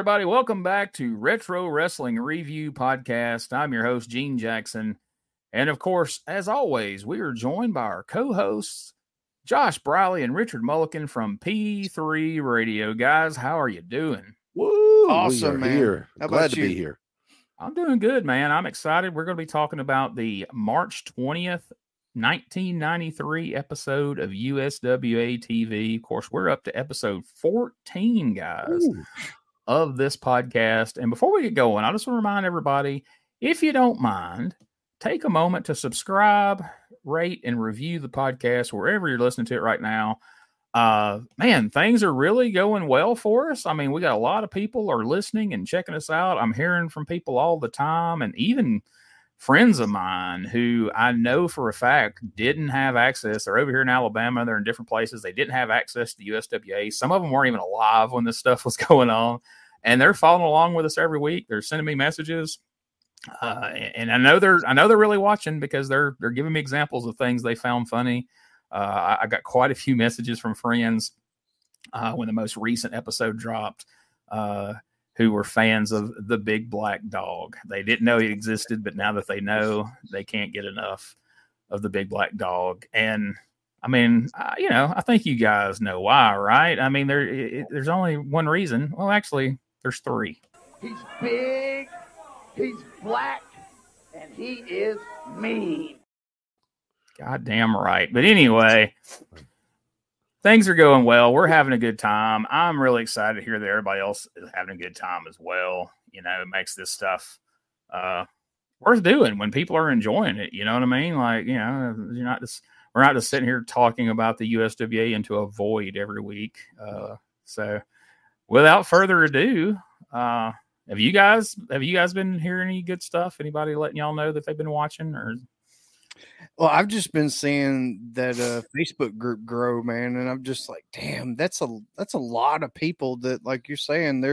everybody. Welcome back to Retro Wrestling Review Podcast. I'm your host, Gene Jackson. And of course, as always, we are joined by our co-hosts, Josh Briley and Richard Mulliken from P3 Radio. Guys, how are you doing? Woo! Awesome, man. Here. How Glad about to you? be here. I'm doing good, man. I'm excited. We're going to be talking about the March 20th, 1993 episode of USWA TV. Of course, we're up to episode 14, guys, of this podcast. And before we get going, I just want to remind everybody, if you don't mind, take a moment to subscribe, rate, and review the podcast wherever you're listening to it right now. Man, things are really going well for us. I mean, we got a lot of people are listening and checking us out. I'm hearing from people all the time, and even friends of mine who I know for a fact didn't have access. They're over here in Alabama. They're in different places. They didn't have access to USWA. Some of them weren't even alive when this stuff was going on, and they're following along with us every week. They're sending me messages. And I know they're really watching because they're giving me examples of things they found funny. I got quite a few messages from friends when the most recent episode dropped, who were fans of the Big Black Dog. They didn't know he existed, but now that they know, they can't get enough of the Big Black Dog. And I mean, I think you guys know why, right? I mean, there's only one reason. Well, actually, there's three. He's big, he's black, and he is mean. Goddamn right. But anyway, things are going well. We're having a good time. I'm really excited to hear that everybody else is having a good time as well. You know, it makes this stuff worth doing when people are enjoying it. You know what I mean? Like, we're not just sitting here talking about the USWA into a void every week. So without further ado, have you guys been hearing any good stuff? Anybody letting y'all know that they've been watching? Or Well, I've just been seeing that Facebook group grow, man, and I'm just like, damn, that's a lot of people that, like you're saying,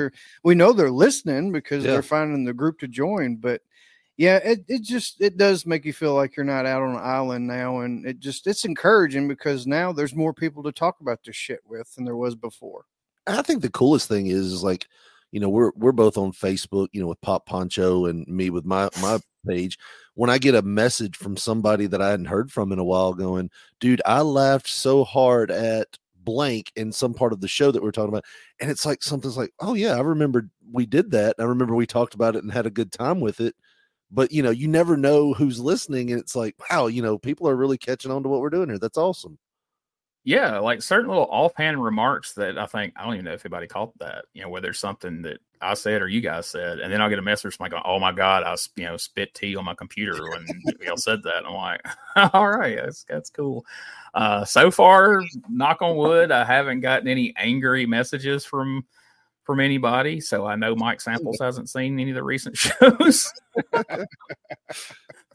we know they're listening because they're finding the group to join. But yeah, it does make you feel like you're not out on an island now, and it's encouraging because now there's more people to talk about this shit with than there was before. I think the coolest thing is like, we're both on Facebook, with Pop Poncho and me with my page. When I get a message from somebody that I hadn't heard from in a while going, dude, I laughed so hard at blank in some part of the show that we're talking about. And it's like, something's like, oh yeah, I remember we did that. I remember we talked about it and had a good time with it. But, you never know who's listening. And it's like, wow, people are really catching on to what we're doing here. That's awesome. yeah, like certain little offhand remarks that I don't even know if anybody caught that, whether it's something that I said or you guys said, and then I'll get a message from like, oh my God, I spit tea on my computer when y'all said that. And I'm like, all right, that's cool. So far, knock on wood, I haven't gotten any angry messages from anybody. So I know Mike Samples hasn't seen any of the recent shows.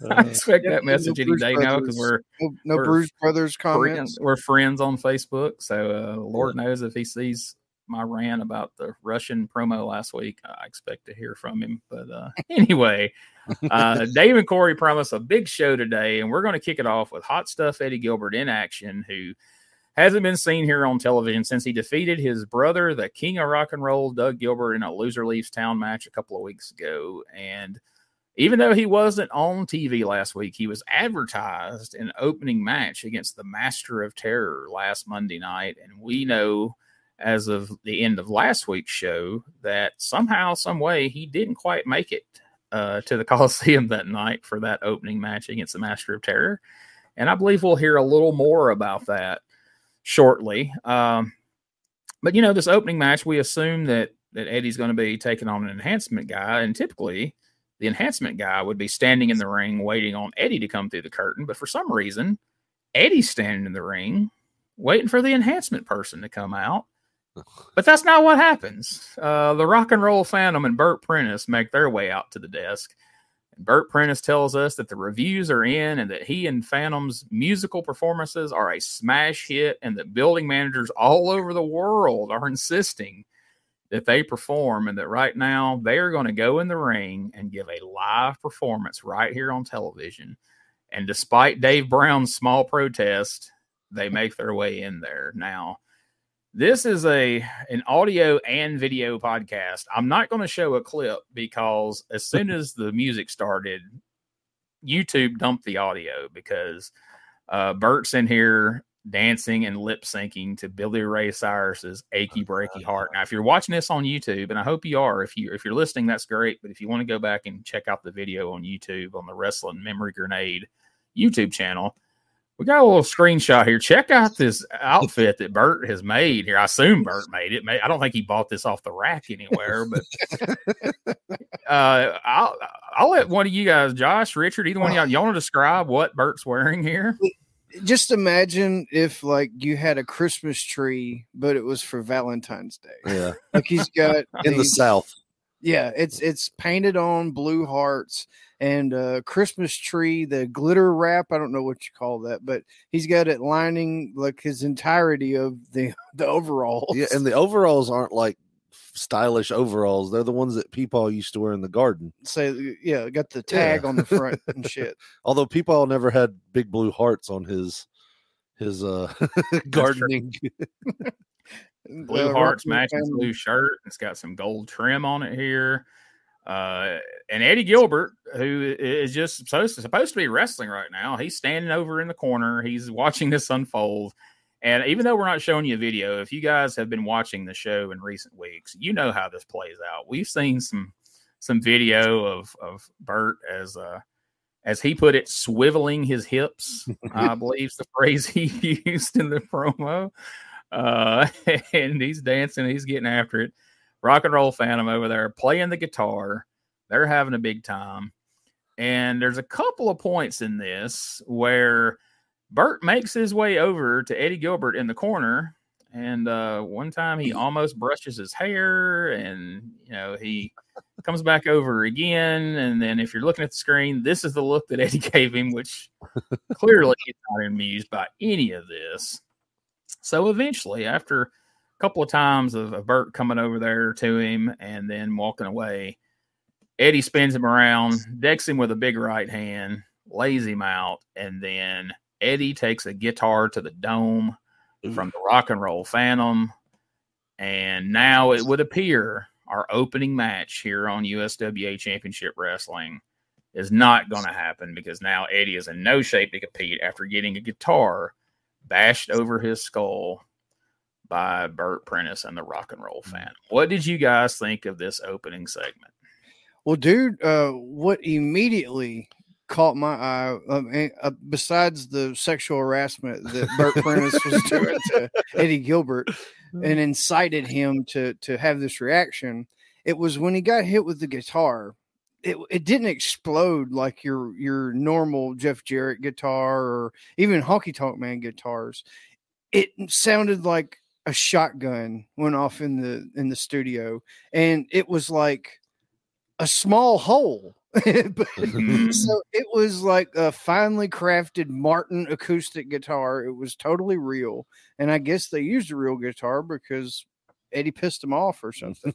I expect that message any day now because we're Bruce Brothers comments. We're friends on Facebook, so Lord knows if he sees my rant about the Russian promo last week, I expect to hear from him. But anyway, Dave and Corey promised a big show today, and we're going to kick it off with Hot Stuff Eddie Gilbert in action, who hasn't been seen here on television since he defeated his brother, the King of Rock and Roll, Doug Gilbert, in a Loser Leaves Town match a couple of weeks ago. And even though he wasn't on TV last week, he was advertised in an opening match against the Master of Terror last Monday night. And we know, as of the end of last week's show, that somehow, some way, he didn't quite make it to the Coliseum that night for that opening match against the Master of Terror. And I believe we'll hear a little more about that shortly. But, this opening match, we assume that Eddie's going to be taking on an enhancement guy. And typically, the enhancement guy would be standing in the ring waiting on Eddie to come through the curtain. But for some reason, Eddie's standing in the ring waiting for the enhancement person to come out. But that's not what happens. The Rock and Roll Phantom and Bert Prentice make their way out to the desk. And Bert Prentice tells us that the reviews are in and that he and Phantom's musical performances are a smash hit and that building managers all over the world are insisting that they perform and that right now they are going to go in the ring and give a live performance right here on television. And despite Dave Brown's small protest, they make their way in there. Now, This is an audio and video podcast. I'm not going to show a clip because as soon as the music started, YouTube dumped the audio because Bert's in here dancing and lip syncing to Billy Ray Cyrus's "Achy Breaky Heart." Now, if you're watching this on YouTube, and I hope you are, if you're listening, that's great. But if you want to go back and check out the video on YouTube on the Wrestling Memory Grenade YouTube channel, we got a little screenshot here. Check out this outfit that Bert has made here. I assume Bert made it. I don't think he bought this off the rack anywhere, but I'll let one of you guys, Josh, Richard, either one of y'all want to describe what Bert's wearing here? Just imagine if like you had a Christmas tree, but it was for Valentine's Day. Yeah. Like he's got in the South. Yeah, it's painted on blue hearts and Christmas tree, the glitter wrap. I don't know what you call that, but he's got it lining like his entirety of the overalls. Yeah, and the overalls aren't like stylish overalls.Ey're the ones that Peepaw used to wear in the garden. So yeah, got the tag on the front and shit. Although Peepaw never had big blue hearts on his gardening. Blue hearts matching blue shirt. It's got some gold trim on it here. And Eddie Gilbert, who is just supposed to be wrestling right now, he's standing over in the corner. He's watching this unfold. And even though we're not showing you a video, if you guys have been watching the show in recent weeks, you know how this plays out. We've seen some video of Bert as he put it, swiveling his hips, I believe is the phrase he used in the promo. And he's dancing, he's getting after it. Rock and Roll Phantom over there playing the guitar. They're having a big time. And there's a couple of points in this where Bert makes his way over to Eddie Gilbert in the corner. And one time he almost brushes his hair, and he comes back over again. And then if you're looking at the screen, this is the look that Eddie gave him, which clearly he's not amused by any of this. So eventually, after a couple of times of Bert coming over there to him and then walking away, Eddie spins him around, decks him with a big right hand, lays him out, and then Eddie takes a guitar to the dome from the Rock and Roll Phantom. And now it would appear our opening match here on USWA Championship Wrestling is not going to happen, because now Eddie is in no shape to compete after getting a guitar bashed over his skull by Bert Prentice and the Rock and Roll Phantom. What did you guys think of this opening segment? Well, dude, what immediately caught my eye, besides the sexual harassment that Bert Prentice was doing to Eddie Gilbert and incited him to have this reaction, it was when he got hit with the guitar. It didn't explode like your normal Jeff Jarrett guitar or even Honky Tonk Man guitars. It sounded like a shotgun went off in the studio, and it was like a small hole. So it was like a finely crafted Martin acoustic guitar. It was totally real, and I guess they used a real guitar because Eddie pissed him off or something.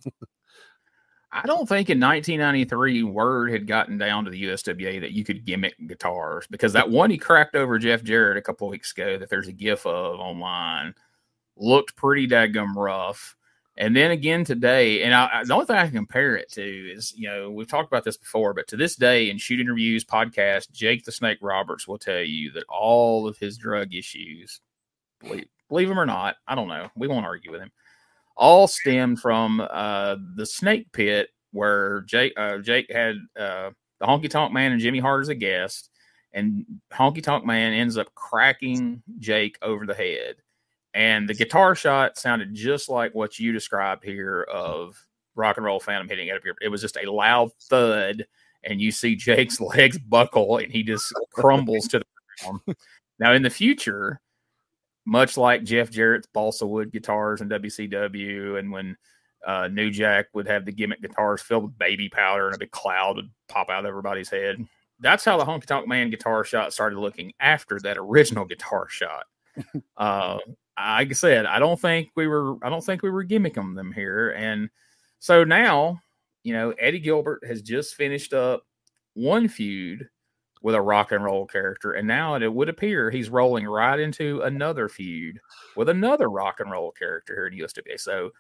I don't think in 1993 word had gotten down to the USWA that you could gimmick guitars, because that one he cracked over Jeff Jarrett a couple of weeks ago that there's a GIF of online looked pretty daggum rough. And then again today, and the only thing I can compare it to is, we've talked about this before, but to this day in Shoot Interviews podcast, Jake the Snake Roberts will tell you that all of his drug issues, believe him or not, I don't know, we won't argue with him, all stemmed from the Snake Pit, where Jake had the Honky Tonk Man and Jimmy Hart as a guest, and Honky Tonk Man ends up cracking Jake over the head. And the guitar shot sounded just like what you described here of Rock and Roll Phantom hitting it up here. It was just a loud thud, and you see Jake's legs buckle, and he just crumbles to the ground. Now, in the future, much like Jeff Jarrett's balsa wood guitars in WCW, and when New Jack would have the gimmick guitars filled with baby powder and a big cloud would pop out of everybody's head, that's how the Honky Tonk Man guitar shot started looking after that original guitar shot. Like I said, I don't think we were gimmicking them here. And so now, Eddie Gilbert has just finished up one feud with a rock and roll character. And now it would appear he's rolling right into another feud with another rock and roll character here in USWA. So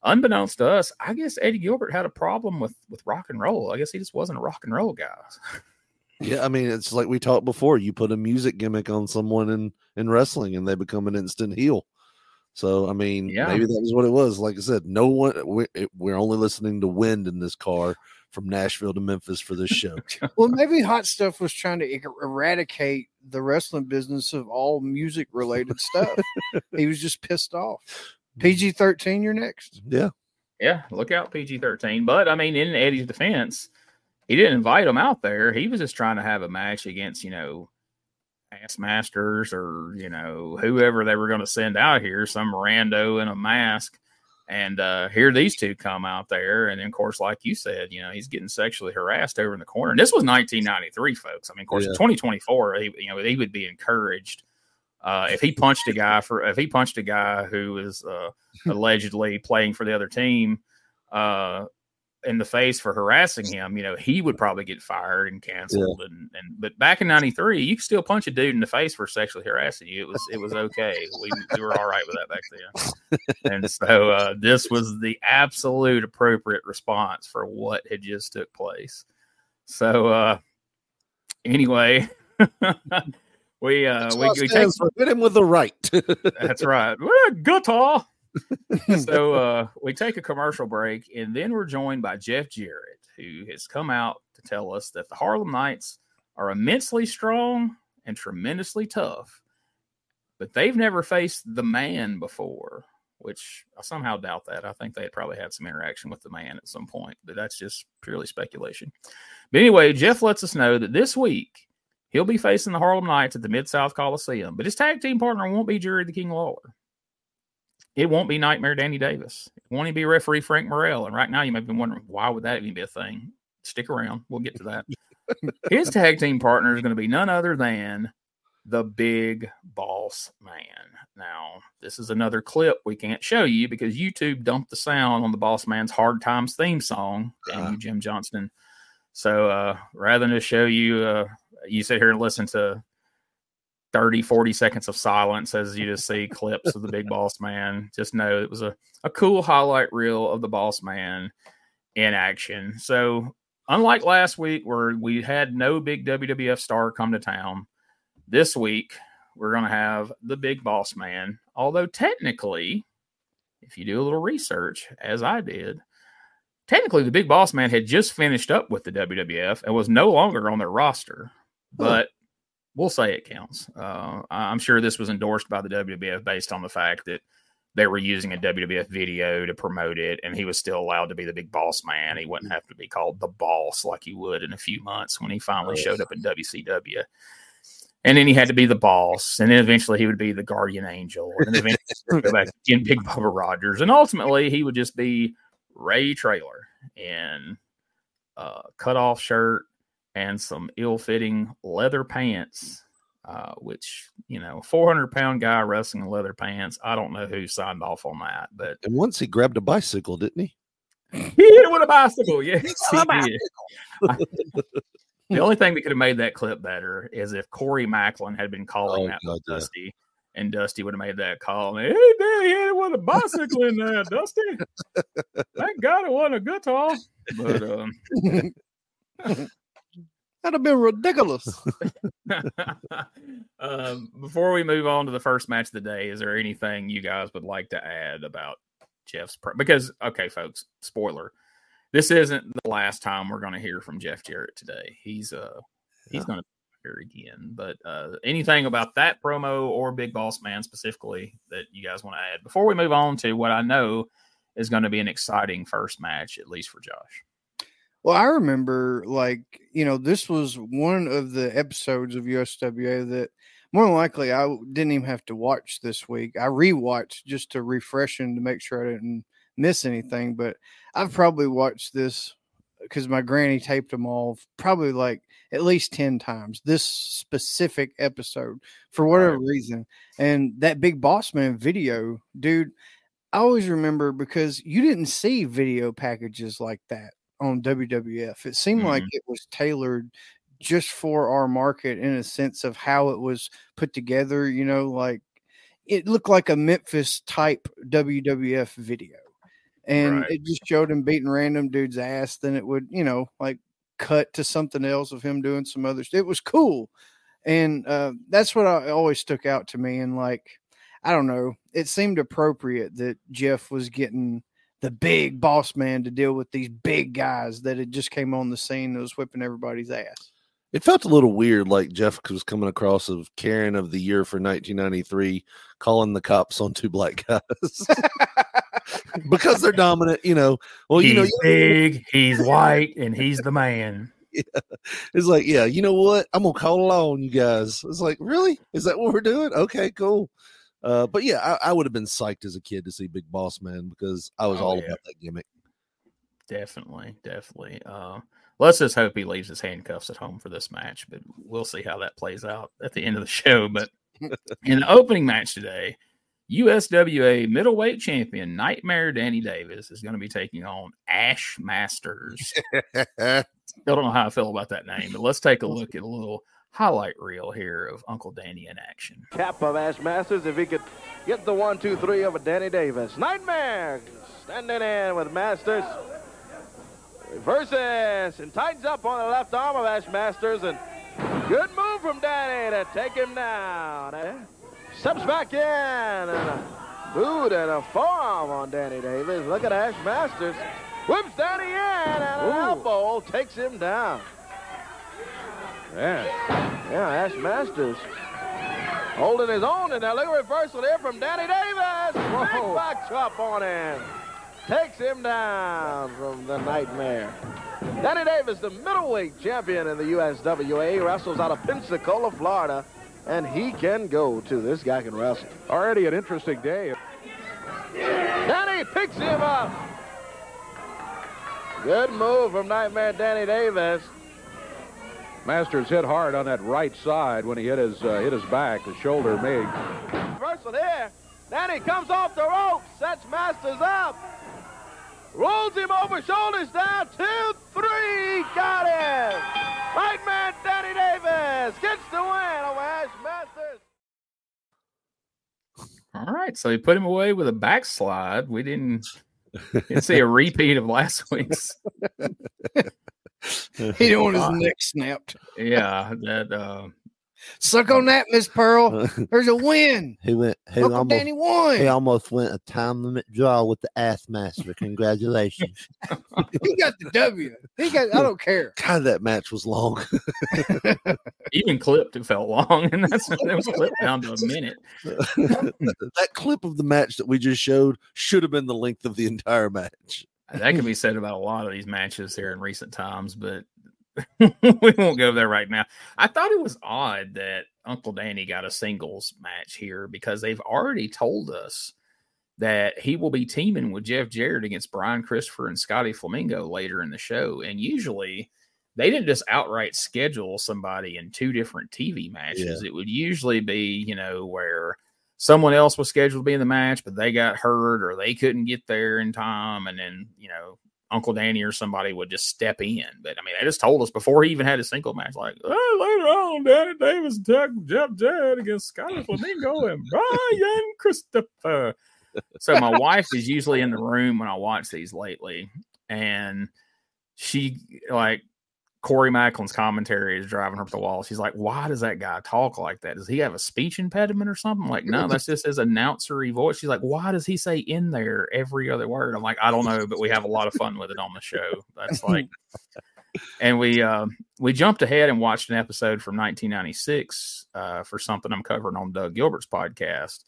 unbeknownst to us, I guess Eddie Gilbert had a problem with rock and roll. I guess he just wasn't a rock and roll guy. Yeah, I mean, it's like we talked before. You put a music gimmick on someone in wrestling and they become an instant heel. So, I mean, maybe that was what it was. Like I said, no one, we're only listening to wind in this car from Nashville to Memphis for this show. Well, maybe Hot Stuff was trying to eradicate the wrestling business of all music related stuff. He was just pissed off. PG-13, you're next. Yeah. Yeah, look out, PG-13. But, I mean, in Eddie's defense, he didn't invite him out there. He was just trying to have a match against, Ass Masters or, whoever they were going to send out here, some rando in a mask. And here these two come out there. And then, of course, like you said, he's getting sexually harassed over in the corner. And this was 1993, folks. I mean, of course, in 2024, he would be encouraged. If he punched a guy who was allegedly playing for the other team in the face for harassing him, he would probably get fired and canceled. Yeah. But back in 93, you could still punch a dude in the face for sexually harassing you. It was okay. We were all right with that back then. And so this was the absolute appropriate response for what had just took place. So anyway, we take hit him with the right. That's right. Guitar. So we take a commercial break, and then we're joined by Jeff Jarrett, who has come out to tell us that the Harlem Knights are immensely strong and tremendously tough, but they've never faced the Man before, which I somehow doubt that. I think they had probably had some interaction with the Man at some point, but that's just purely speculation. But anyway, Jeff lets us know that this week he'll be facing the Harlem Knights at the Mid-South Coliseum, but his tag team partner won't be Jerry the King Lawler. It won't be Nightmare Danny Davis. It won't even be referee Frank Morrell. And right now you might be wondering, why would that even be a thing? Stick around. We'll get to that. His tag team partner is going to be none other than the Big Boss Man. Now, this is another clip we can't show you because YouTube dumped the sound on the Boss Man's Hard Times theme song. Damn you, Jim Johnston. So rather than just show you, you sit here and listen to 30, 40 seconds of silence as you just see clips of the Big Boss Man. Just know it was a cool highlight reel of the Boss Man in action. So unlike last week where we had no big WWF star come to town, this week we're going to have the Big Boss Man. Although technically, if you do a little research, as I did, technically the Big Boss Man had just finished up with the WWF and was no longer on their roster. But we'll say it counts. I'm sure this was endorsed by the WWF based on the fact that they were using a WWF video to promote it, and he was still allowed to be the Big Boss Man. He wouldn't have to be called the Boss like he would in a few months when he finally showed up in WCW. And then he had to be the Boss, and then eventually he would be the Guardian Angel, and then eventually he would go back to Big Bubba Rogers, and ultimately he would just be Ray Traylor in a cutoff shirt and some ill-fitting leather pants, which, 400-pound guy wrestling in leather pants. I don't know who signed off on that. But and once he grabbed a bicycle, didn't he? He hit it with a bicycle. Yes, he did. The only thing that could have made that clip better is if Corey Macklin had been calling that with Dusty, and Dusty would have made that call. And, hey, man, he hit it with a bicycle in there, Dusty. Thank God it wasn't a guitar. But that'd have been ridiculous. Before we move on to the first match of the day, is there anything you guys would like to add about Jeff's because, okay, folks, spoiler, this isn't the last time we're going to hear from Jeff Jarrett today. He's going to be here again. But anything about that promo or Big Boss Man specifically that you guys want to add before we move on to what I know is going to be an exciting first match, at least for Josh? Well, I remember, this was one of the episodes of USWA that more than likely I didn't even have to watch this week. I rewatched just to refresh and to make sure I didn't miss anything. But I've probably watched this because my granny taped them all probably at least 10 times, this specific episode for whatever reason. And that Big Boss Man video, dude, I always remember because you didn't see video packages like that on WWF. It seemed like it was tailored just for our market in a sense of how it was put together. You know, like it looked like a Memphis type WWF video, and Right. it just showed him beating random dude's ass. Then it would, you know, like cut to something else of him doing some other stuff. It was cool. And that's what always stuck out to me. And like, I don't know, it seemed appropriate that Jeff was getting the big boss man to deal with these big guys that had just came on the scene that was whipping everybody's ass. It felt a little weird, like Jeff was coming across of Karen of the Year for 1993, calling the cops on two black guys because they're dominant, you know. Well, He's big, he's white, and he's the man. Yeah. It's like, yeah, you know what? I'm gonna call the law on you guys. It's like, really? Is that what we're doing? Okay, cool. But yeah, I would have been psyched as a kid to see Big Boss Man because I was all about that gimmick. Definitely. Let's just hope he leaves his handcuffs at home for this match, but we'll see how that plays out at the end of the show. But in the opening match today, USWA middleweight champion Nightmare Danny Davis is going to be taking on Ash Masters. Still don't know how I feel about that name, but let's take a look at a little highlight reel here of Uncle Danny in action. Cap of Ash Masters, if he could get the 1, 2, 3 of a Danny Davis. Nightmare standing in with Masters. Reverses and tightens up on the left arm of Ash Masters, and good move from Danny to take him down. Steps back in and a boot and a forearm on Danny Davis. Look at Ash Masters. Whips Danny in and an elbow takes him down. Yeah, Ash Masters holding his own, and now look at reversal here from Danny Davis. Big back chop on him. Takes him down from the Nightmare. Danny Davis, the middleweight champion in the USWA, wrestles out of Pensacola, Florida, and he can go too. This guy can wrestle. Already an interesting day. Danny picks him up. Good move from Nightmare Danny Davis. Masters hit hard on that right side when he hit his back, the shoulder made. Reversal here. Danny comes off the rope, sets Masters up. Rolls him over, shoulders down, 2, 3, got him. Nightmare Danny Davis gets the win over Ash Masters. All right, so he put him away with a backslide. We didn't see a repeat of last week's. He didn't want his neck snapped. Yeah, that suck on that, Miss Pearl. There's a win. Uncle Danny won. He almost went a time limit draw with the Ass Master. Congratulations. He got the W. I don't care. God, that match was long. even clipped, it felt long, and that's when it was clipped down to a minute. That clip of the match that we just showed should have been the length of the entire match. That can be said about a lot of these matches here in recent times, but we won't go there right now. I thought it was odd that Uncle Danny got a singles match here because they've already told us that he will be teaming with Jeff Jarrett against Brian Christopher and Scotty Flamingo later in the show. And usually they didn't just outright schedule somebody in two different TV matches. Yeah. It would usually be, where someone else was scheduled to be in the match, but they got hurt or they couldn't get there in time. And then, Uncle Danny or somebody would just step in. But, they just told us before he even had a single match, like, later on, Danny Davis attacked Jeff Jarrett against Scotty Flamingo and Brian Christopher. So my wife is usually in the room when I watch these lately, and she, Corey Macklin's commentary is driving her up the wall. She's like, why does that guy talk like that? Does he have a speech impediment or something? I'm like, no, that's just his announcery voice. She's like, why does he say in there every other word? I'm like, I don't know, but we have a lot of fun with it on the show. That's and we jumped ahead and watched an episode from 1996 for something I'm covering on Doug Gilbert's podcast.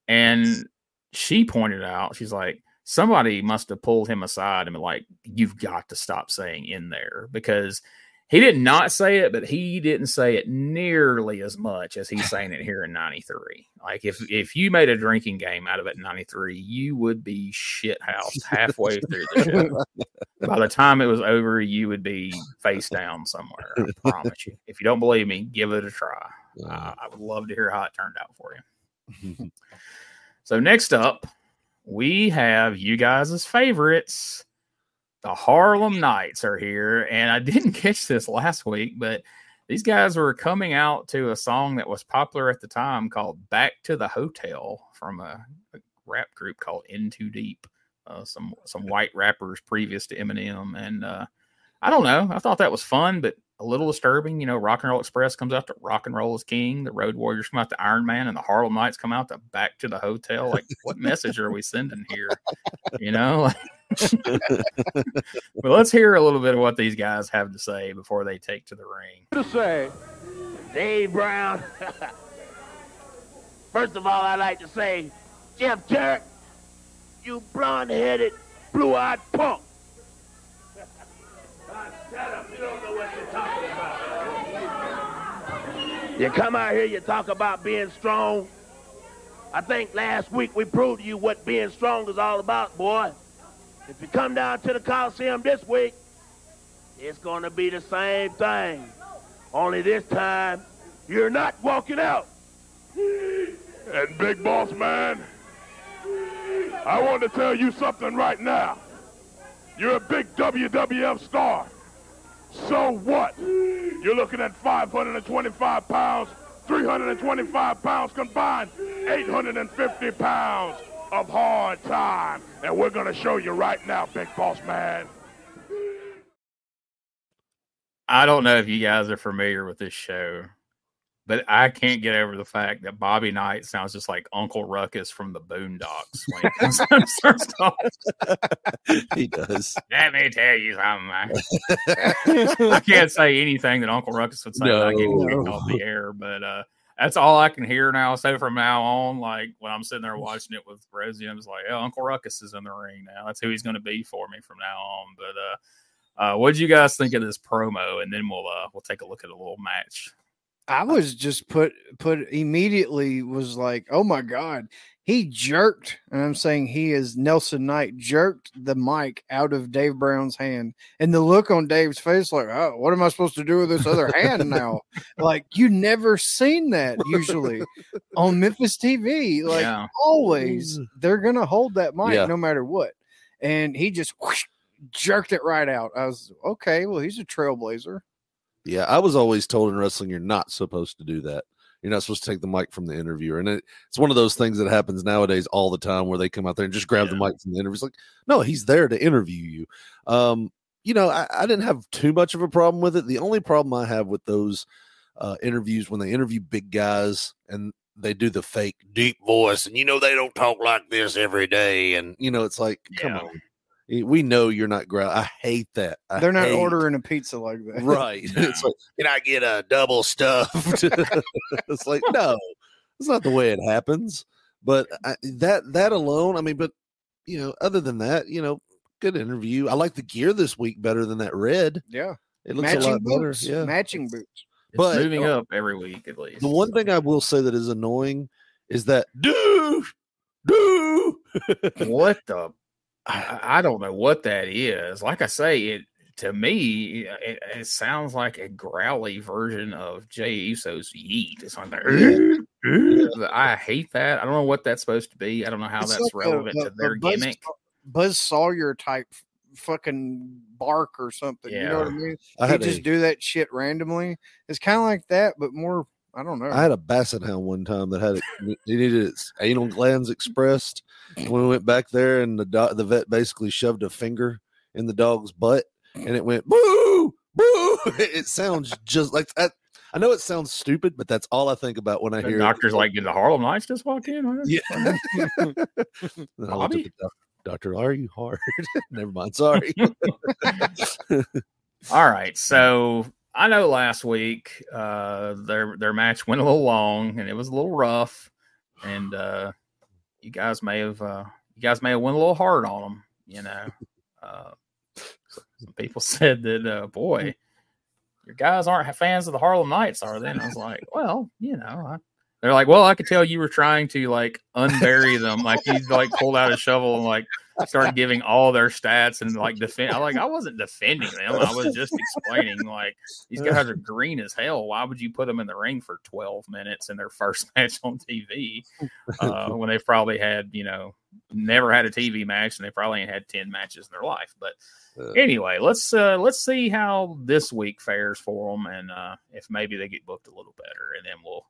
And she pointed out, she's like, somebody must have pulled him aside and been like, you've got to stop saying in there, because he did not say it, but he didn't say it nearly as much as he's saying it here in 93. Like if you made a drinking game out of it in 93, you would be shithoused halfway through the show. By the time it was over, you would be face down somewhere. I promise you. If you don't believe me, give it a try. I would love to hear how it turned out for you. So next up, we have you guys' favorites. The Harlem Knights are here, and I didn't catch this last week, but these guys were coming out to a song that was popular at the time called Back to the Hotel from a rap group called In Too Deep. Some white rappers previous to Eminem. And I don't know. I thought that was fun, but a little disturbing. You know, Rock and Roll Express comes out to Rock and Roll is King. The Road Warriors come out to Iron Man, and the Harlem Knights come out to Back to the Hotel. Like, what message are we sending here? You know? But let's hear a little bit of what these guys have to say before they take to the ring. To say, Dave Brown. First of all, I'd like to say, Jeff Jarrett, you blonde-headed, blue-eyed punk. Shut up. You don't know what you're talking about. You come out here, you talk about being strong. I think last week we proved to you what being strong is all about, boy. If you come down to the Coliseum this week, it's going to be the same thing. Only this time, you're not walking out. And Big Boss Man, I want to tell you something right now. You're a big WWF star. So what? You're looking at 525 pounds, 325 pounds combined, 850 pounds of hard time. And we're going to show you right now, Big Boss Man. I don't know if you guys are familiar with this show, but I can't get over the fact that Bobby Knight sounds just like Uncle Ruckus from the Boondocks when he comes out and starts talking. He does. Let me tell you something. I can't say anything that Uncle Ruckus would say without getting kicked off the air, but that's all I can hear now. So from now on, like when I'm sitting there watching it with Rosie, I'm just like, oh, Uncle Ruckus is in the ring now. That's who he's going to be for me from now on. But what did you guys think of this promo? And then we'll take a look at a little match. I was just put immediately was like, oh my God, he jerked. And I'm saying he is Nelson Knight jerked the mic out of Dave Brown's hand. And the look on Dave's face, like, oh, what am I supposed to do with this other hand now? Like, you never seen that usually on Memphis TV. Like always, they're going to hold that mic no matter what. And he just jerked it right out. I was okay. Well, he's a trailblazer. Yeah, I was always told in wrestling you're not supposed to do that. You're not supposed to take the mic from the interviewer. And it's one of those things that happens nowadays all the time where they come out there and just grab the mic from the interview. It's like, no, he's there to interview you. You know, I didn't have too much of a problem with it. The only problem I have with those interviews when they interview big guys and they do the fake deep voice and, you know, they don't talk like this every day. And, you know, it's like, come on. We know you're not I hate that. They're not ordering a pizza like that. Right. It's like, can I get a double stuffed? It's like, no, it's not the way it happens. But that alone, I mean, but, you know, other than that, you know, good interview. I like the gear this week better than that red. Yeah. It looks a lot better. Yeah. Matching boots. It's moving up every week at least. The one thing I will say that is annoying is that do what the I don't know what that is. Like I say, to me, it sounds like a growly version of Jey Uso's yeet. It's like I hate that. I don't know what that's supposed to be. I don't know how that's like relevant to their gimmick. Buzz Sawyer type fucking bark or something. Yeah. You know what I mean? They just do that shit randomly. It's kind of like that, but more. I don't know. I had a basset hound one time that had it needed its anal glands expressed. When we went back there, and the vet basically shoved a finger in the dog's butt, and it went boo, boo. It sounds just like that. I know it sounds stupid, but that's all I think about when I hear. Doctor's like, did the Harlem Knights just walk in? Yeah. Then I looked at the doctor. Are you hard? Never mind. Sorry. All right, so. I know last week their match went a little long and it was a little rough, and you guys may have went a little hard on them. You know, some people said that boy, your guys aren't fans of the Harlem Knights, are they? And I was like, well, you know, they're like, well, I could tell you were trying to like unbury them, like you like pulled out a shovel and like started giving all their stats and like defend. I wasn't defending them. I was just explaining like these guys are green as hell. Why would you put them in the ring for 12 minutes in their first match on TV when they've probably had, you know, never had a TV match, and they probably ain't had 10 matches in their life. But anyway, let's see how this week fares for them, and if maybe they get booked a little better, and then we'll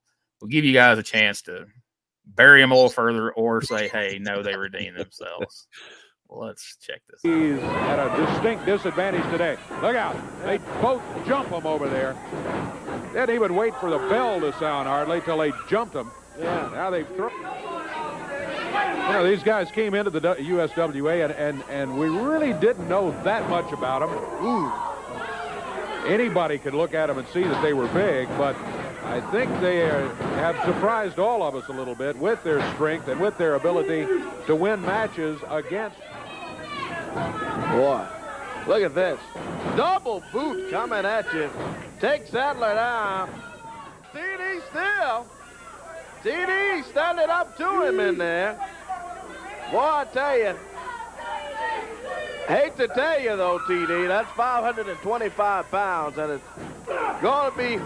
give you guys a chance to bury them a little further, or say, hey, no, they redeemed themselves. Let's check this out. He's at a distinct disadvantage today. Look out. They both jump him over there. They didn't even wait for the bell to sound hardly till they jumped him. Yeah. Now they've thrown. You know, these guys came into the USWA, and we really didn't know that much about them. Ooh. Anybody could look at them and see that they were big, but I think they have surprised all of us a little bit with their strength and with their ability to win matches against. Boy, look at this. Double boot coming at you. Take Sadler down. TD still. TD standing up to him in there. Boy, I tell you. Hate to tell you, though, TD, that's 525 pounds, and it's going to be,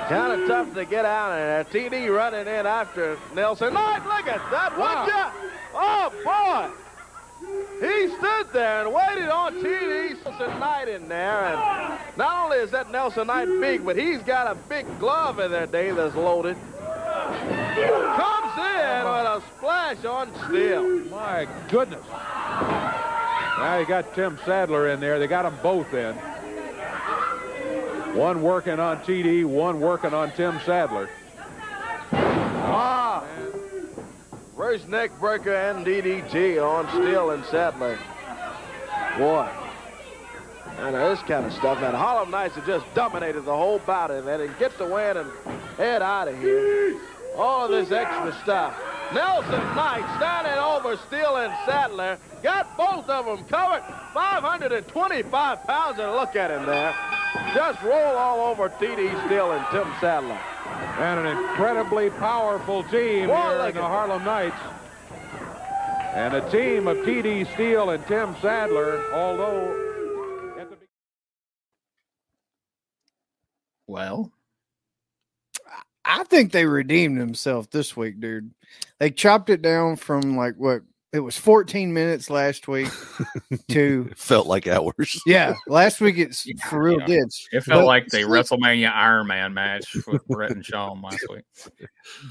kind of tough to get out of there. TD running in after Nelson Knight. Look at that. Wow. Oh, boy. He stood there and waited on TD Nelson Knight in there. And not only is that Nelson Knight big, but he's got a big glove in there, Dave, that's loaded. Comes in with a splash on steel. My goodness. Now you got Tim Sadler in there. They got them both in. One working on TD, one working on Tim Sadler. First neck breaker and DDT on Steele and Sadler. Boy. And this kind of stuff. And Harlem Knights have just dominated the whole bout in there and get the win and head out of here. All of this extra stuff. Nelson Knight standing over Steele and Sadler. Got both of them covered. 525 pounds, and look at him there. Just roll all over TD Steele and Tim Sadler. And an incredibly powerful team here in the Harlem Knights. And a team of TD Steele and Tim Sadler, although... Well, I think they redeemed themselves this week, dude. They chopped it down from like what it was 14 minutes last week to it felt like hours. Yeah, last week it's for real did. It felt like the WrestleMania Iron Man match with Brett and Shawn last week.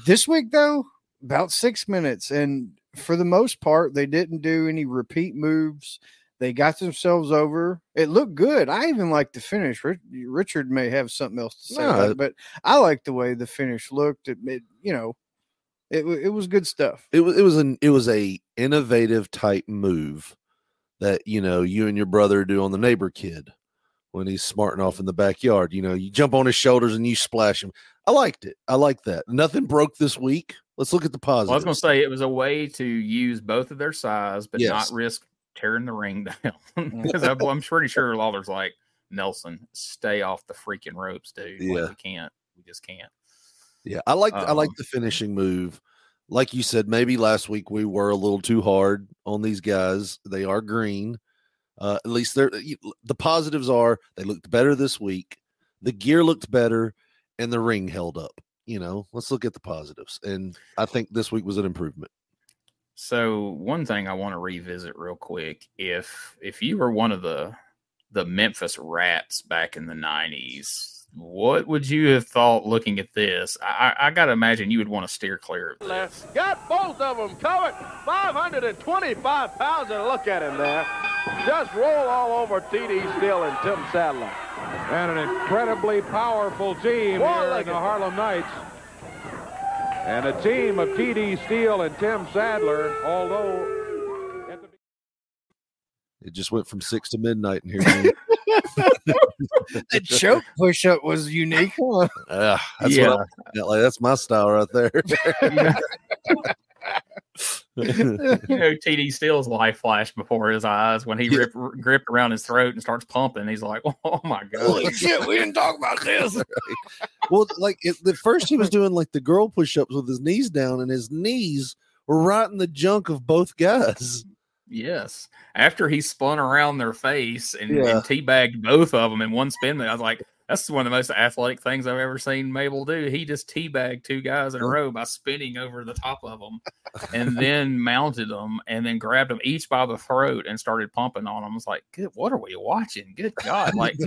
This week though, about 6 minutes, and for the most part, they didn't do any repeat moves. They got themselves over. It looked good. I even like the finish. Richard may have something else to say about it, but I like the way the finish looked. It was good stuff. It was a innovative type move that you and your brother do on the neighbor kid when he's smarting off in the backyard. You jump on his shoulders and you splash him. I liked it. I like that. Nothing broke this week. Let's look at the positives. Well, I was going to say it was a way to use both of their size, but not risk tearing the ring down. Because I'm pretty sure Lawler's like, Nelson, stay off the freaking ropes, dude. Yeah. Like, we just can't. Yeah, I like the finishing move. Like you said, maybe last week we were a little too hard on these guys. They are green. At least the positives are they looked better this week. The gear looked better, and the ring held up. Let's look at the positives. And I think this week was an improvement. So one thing I want to revisit real quick, if you were one of the Memphis Rats back in the 90s, what would you have thought looking at this? I got to imagine you would want to steer clear of this. Got both of them covered. 525 pounds, and look at him there. Just roll all over TD Steele and Tim Sadler. And an incredibly powerful team here in the Harlem Knights. And a team of TD Steele and Tim Sadler, although... It just went from 6 to midnight in here. The choke push-up was unique. Huh? That's my style right there. TD Steele's life flashed before his eyes when he gripped around his throat and starts pumping. He's like, oh my God. Holy shit, we didn't talk about this. Well, at first he was doing like the girl push-ups with his knees down, and his knees were right in the junk of both guys. Yes. After he spun around their face and teabagged both of them in one spin, I was like, That's one of the most athletic things I've ever seen Mabel do. He just teabagged 2 guys in a row by spinning over the top of them and then mounted them and then grabbed them each by the throat and started pumping on them. I was like, good, what are we watching? Good God. Like,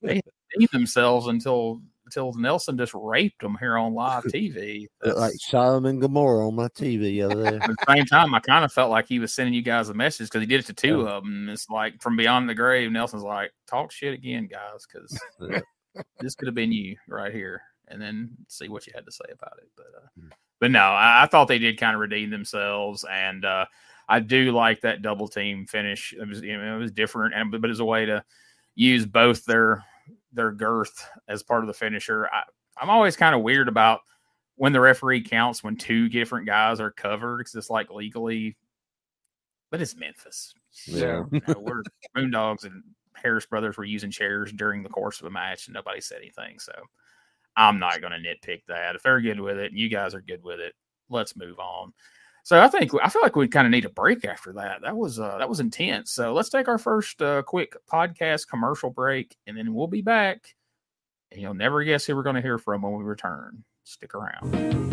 they eat themselves until Nelson just raped them here on live TV. Like Sodom and Gomorrah on my TV over there. At the same time, I kind of felt like he was sending you guys a message because he did it to 2 of them. It's like from beyond the grave, Nelson's like, talk shit again, guys, because this could have been you right here, and then see what you had to say about it. But no, I thought they did kind of redeem themselves, and I do like that double team finish. It was, it was different, but it was a way to use both their girth as part of the finisher. I'm always kind of weird about when the referee counts when 2 different guys are covered, because it's like legally, but it's Memphis. Yeah, We're Moondogs and Harris brothers were using chairs during the course of a match and nobody said anything. So I'm not going to nitpick that. If they're good with it and you guys are good with it, let's move on. So I feel like we kind of need a break after that. That was intense. So let's take our first quick podcast commercial break, and then we'll be back. And you'll never guess who we're going to hear from when we return. Stick around.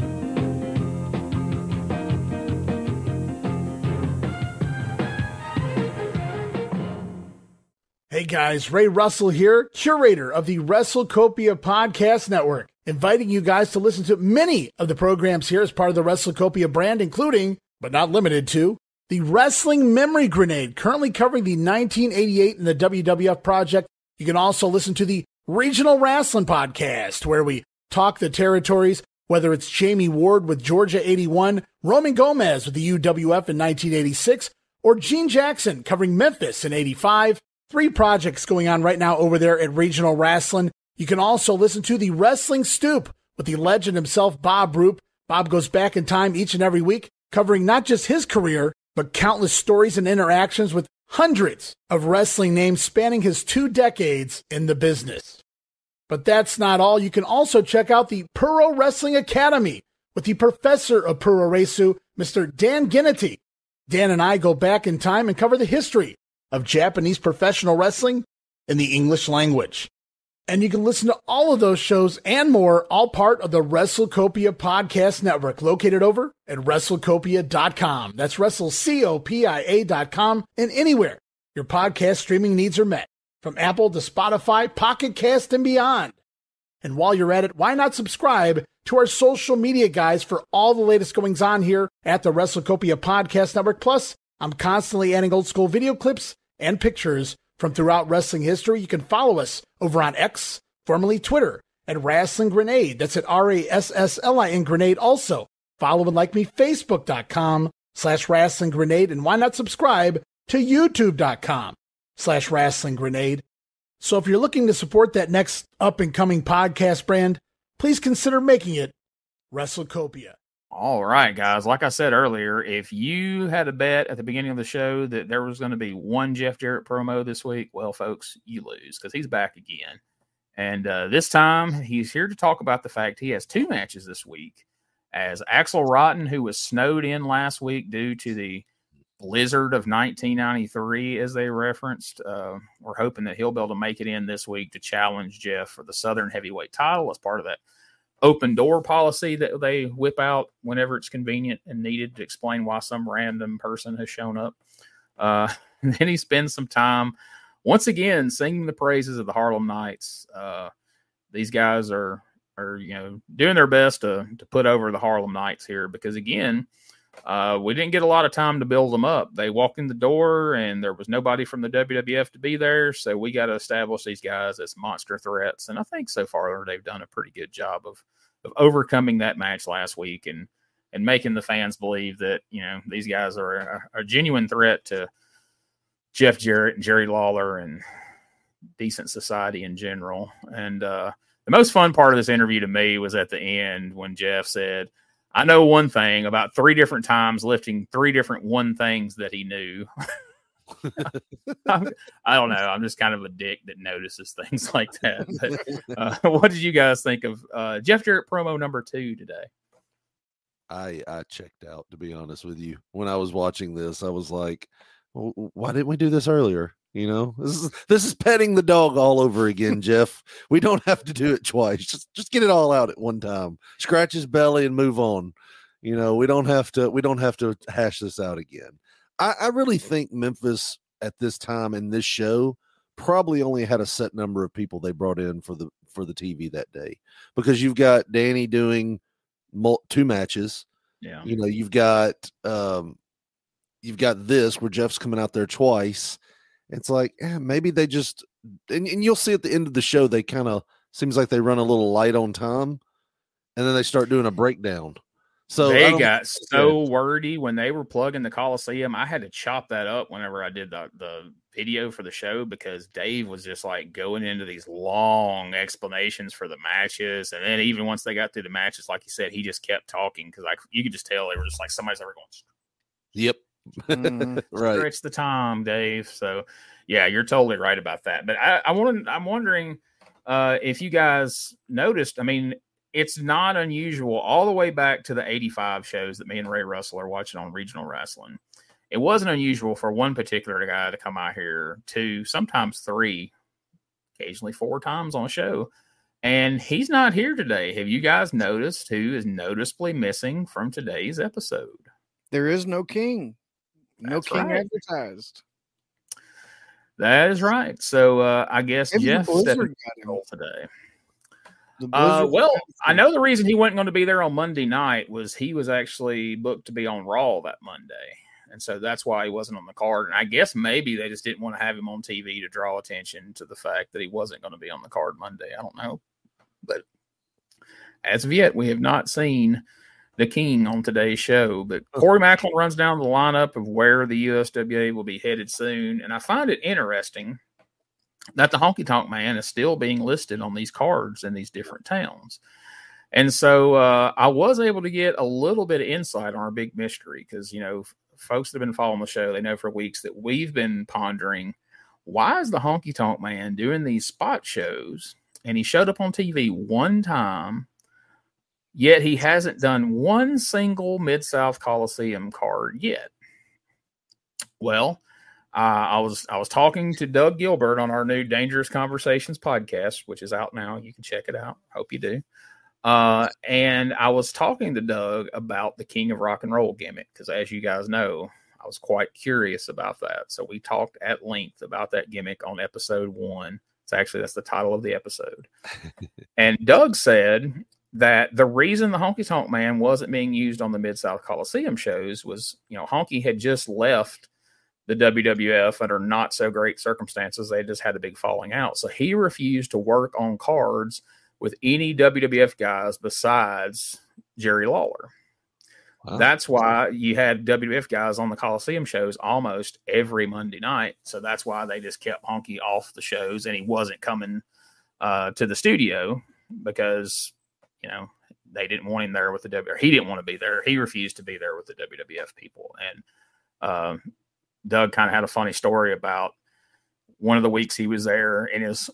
Hey guys, Ray Russell here, curator of the WrestleCopia Podcast Network, inviting you guys to listen to many of the programs here as part of the WrestleCopia brand, including, but not limited to, the Wrestling Memory Grenade, currently covering the 1988 and the WWF project. You can also listen to the Regional Wrestling Podcast, where we talk the territories, whether it's Jamie Ward with Georgia 81, Roman Gomez with the UWF in 1986, or Gene Jackson covering Memphis in 85. 3 projects going on right now over there at Regional Wrestling. You can also listen to the Wrestling Stoop with the legend himself, Bob Roop. Bob goes back in time each and every week, covering not just his career, but countless stories and interactions with hundreds of wrestling names spanning his 2 decades in the business. But that's not all. You can also check out the Puro Wrestling Academy with the professor of Puro Resu, Mr. Dan Ginnity. Dan and I go back in time and cover the history of Japanese professional wrestling in the English language. And you can listen to all of those shows and more, all part of the WrestleCopia Podcast Network, located over at WrestleCopia.com. That's WrestleCopia.com, and anywhere your podcast streaming needs are met, from Apple to Spotify, Pocket Cast, and beyond. And while you're at it, why not subscribe to our social media guys for all the latest goings on here at the WrestleCopia Podcast Network. Plus, I'm constantly adding old school video clips and pictures from throughout wrestling history. You can follow us over on X, formerly Twitter, at Wrestling Grenade. That's at RASSLIN Grenade. Also, follow and like me, Facebook.com/Wrestling Grenade. And why not subscribe to YouTube.com/Wrestling Grenade. So if you're looking to support that next up and coming podcast brand, please consider making it WrestleCopia. All right, guys. Like I said earlier, if you had a bet at the beginning of the show that there was going to be one Jeff Jarrett promo this week, well, folks, you lose, because he's back again. And this time, he's here to talk about the fact he has 2 matches this week, as Axel Rotten, who was snowed in last week due to the blizzard of 1993, as they referenced. We're hoping that he'll be able to make it in this week to challenge Jeff for the Southern Heavyweight title as part of that open door policy that they whip out whenever it's convenient and needed to explain why some random person has shown up. And then he spends some time once again singing the praises of the Harlem Knights. These guys are doing their best to put over the Harlem Knights here, because again, we didn't get a lot of time to build them up. They walked in the door and there was nobody from the WWF to be there. So we got to establish these guys as monster threats. And I think so far they've done a pretty good job of overcoming that match last week and making the fans believe that, these guys are a genuine threat to Jeff Jarrett and Jerry Lawler and decent society in general. And the most fun part of this interview to me was at the end when Jeff said, I know one thing about 3 different times lifting 3 different one things that he knew. I don't know. I'm just kind of a dick that notices things like that. But what did you guys think of Jeff Jarrett promo number 2 today? I checked out, to be honest with you. When I was watching this, I was like, well, why didn't we do this earlier? You know, this is petting the dog all over again, Jeff. We don't have to do it twice. Just get it all out at one time. Scratch his belly and move on. You know, we don't have to hash this out again. I really think Memphis at this time in this show probably only had a set number of people they brought in for the TV that day, because you've got Danny doing 2 matches. Yeah. You know, you've got this where Jeff's coming out there twice. It's like, maybe they just, and you'll see at the end of the show, they kind of seems like they run a little light on time, and then they start doing a breakdown. So they got so wordy when they were plugging the Coliseum. I had to chop that up whenever I did the video for the show, because Dave was just like going into these long explanations for the matches. And then even once they got through the matches, like you said, he just kept talking, because you could just tell they were just like somebody's ever going, yep. Right. Stretch the time, Dave. So yeah, you're totally right about that. But I'm wondering if you guys noticed, I mean, it's not unusual all the way back to the 85 shows that me and Ray Russell are watching on regional wrestling. It wasn't unusual for one particular guy to come out here 2, sometimes 3, occasionally 4 times on a show. And he's not here today. Have you guys noticed who is noticeably missing from today's episode? There is no king. No That's king right. Advertised. That is right. So I guess Maybe Jeff Blizzard stepped got him. today. Well, I know the reason he wasn't going to be there on Monday night was he was actually booked to be on Raw that Monday. And so that's why he wasn't on the card. And I guess maybe they just didn't want to have him on TV to draw attention to the fact that he wasn't going to be on the card Monday. I don't know. But as of yet, we have not seen the king on today's show. But Corey Macklin runs down the lineup of where the USWA will be headed soon. And I find it interesting that the Honky Tonk Man is still being listed on these cards in these different towns. And so I was able to get a little bit of insight on our big mystery, because, you know, folks that have been following the show, they know for weeks that we've been pondering, why is the Honky Tonk Man doing these spot shows? And he showed up on TV one time, yet he hasn't done one single Mid-South Coliseum card yet. Well, I was talking to Doug Gilbert on our new Dangerous Conversations podcast, which is out now. You can check it out. Hope you do. And I was talking to Doug about the King of Rock and Roll gimmick, because as you guys know, I was quite curious about that. So we talked at length about that gimmick on episode 1. That's the title of the episode. And Doug said that the reason the Honky Tonk Man wasn't being used on the Mid-South Coliseum shows was, you know, Honky had just left the WWF under not so great circumstances. They just had a big falling out. So he refused to work on cards with any WWF guys besides Jerry Lawler. Wow. That's why you had WWF guys on the Coliseum shows almost every Monday night. So that's why they just kept Honky off the shows, and he wasn't coming to the studio because, you know, they didn't want him there with the WWF. He didn't want to be there. He refused to be there with the WWF people. And Doug kind of had a funny story about one of the weeks he was there in his,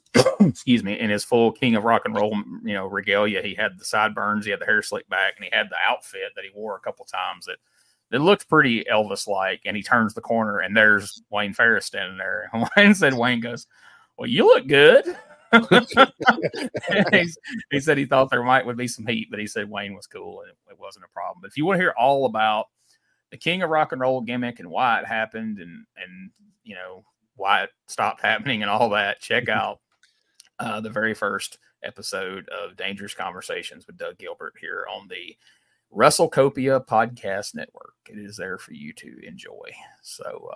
in his full King of Rock and Roll, you know, regalia. He had the sideburns, he had the hair slicked back, and he had the outfit that he wore a couple times that looked pretty Elvis-like. And he turns the corner, and there's Wayne Ferris standing there. And Wayne goes, "Well, you look good." He said he thought there would be some heat, but he said Wayne was cool and it wasn't a problem. But if you want to hear all about the King of Rock and Roll gimmick and why it happened and you know, why it stopped happening and all that, check out the very first episode of Dangerous Conversations with Doug Gilbert here on the WrestleCopia Podcast Network. It is there for you to enjoy. So,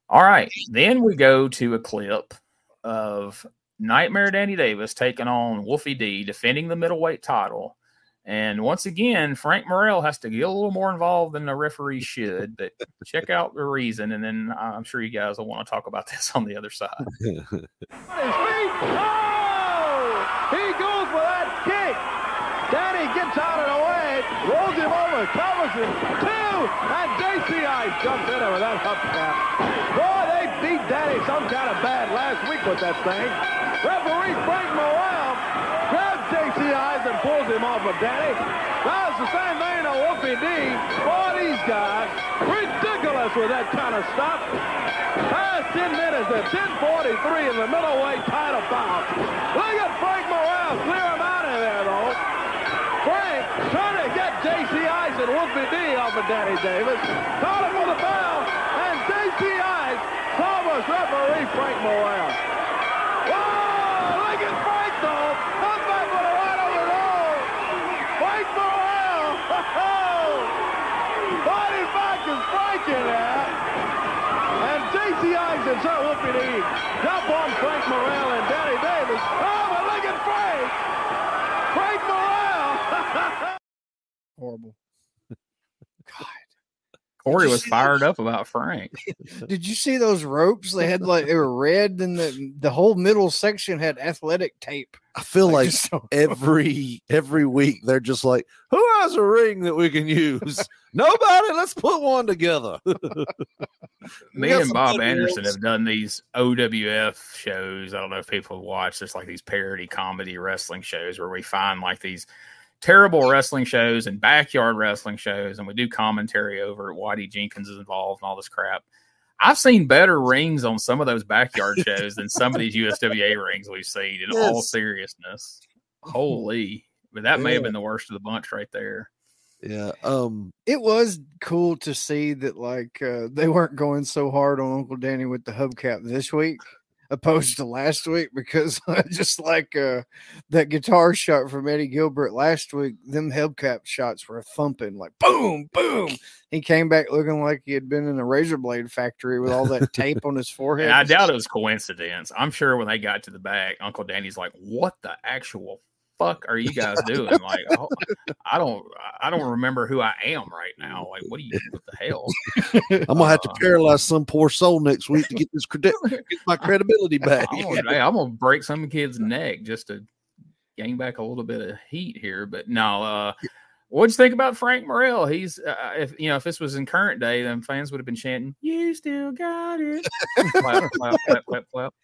all right. Then we go to a clip of Nightmare Danny Davis taking on Wolfie D, defending the middleweight title. And once again, Frank Morrell has to get a little more involved than the referee should, but check out the reason, and then I'm sure you guys will want to talk about this on the other side. On his feet. Oh! He goes for that kick. Danny gets out of the way, rolls him over, covers him. 2, and JCI jumps in with that hubcap. Boy, they beat Danny some kind of bad last week with that thing. Referee Frank Morrell grabs JCI and pulls him off of Danny. Does the same thing to Wolfie D. Boy, these guys, ridiculous with that kind of stuff. Past 10 minutes at 10:43 in the middleweight title bout. Look at Frank Morrell clear him out of there, though. Frank trying to get J.C. Ice and Wolfie D off of Danny Davis. Call him for the bell, and J.C. Ice almost referee Frank Morrell. Whoa, look at Frank, though. Comes back with a right over the nose. Frank Morrell. Body back is Frank in there. And J.C. Ice and Sir Wolfie D jump on Frank Morrell and Danny Davis. Oh, but look at Frank. Frank Morrell. Horrible. God. Corey was fired up about Frank. Did you see those ropes? They had they were red, and the whole middle section had athletic tape. I feel like every week they're just like, who has a ring that we can use? Nobody. Let's put one together. Me and Bob Anderson have done these OWF shows. I don't know if people have watched. There's like these parody comedy wrestling shows where we find like these terrible wrestling shows and backyard wrestling shows, and we do commentary over it. Waddy Jenkins is involved and all this crap. I've seen better rings on some of those backyard shows than some of these USWA rings we've seen, in all seriousness. Holy. But that may have been the worst of the bunch right there. Yeah. It was cool to see that they weren't going so hard on Uncle Danny with the hubcap this week opposed to last week, because just like that guitar shot from Eddie Gilbert last week, them hubcap shots were thumping, like boom, boom. He came back looking like he had been in a razor blade factory with all that tape on his forehead. And I doubt it was coincidence. I'm sure when they got to the back, Uncle Danny's like, what the actual fuck are you guys doing? Like, oh, I don't remember who I am right now. Like, what the hell? I'm gonna have to paralyze some poor soul next week to get this get my credibility back. I'm gonna break some kid's neck just to gain back a little bit of heat here. But no, what'd you think about Frank Morrell? He's if this was in current day, then fans would have been chanting, "You still got it." Clap, clap, clap, clap, clap.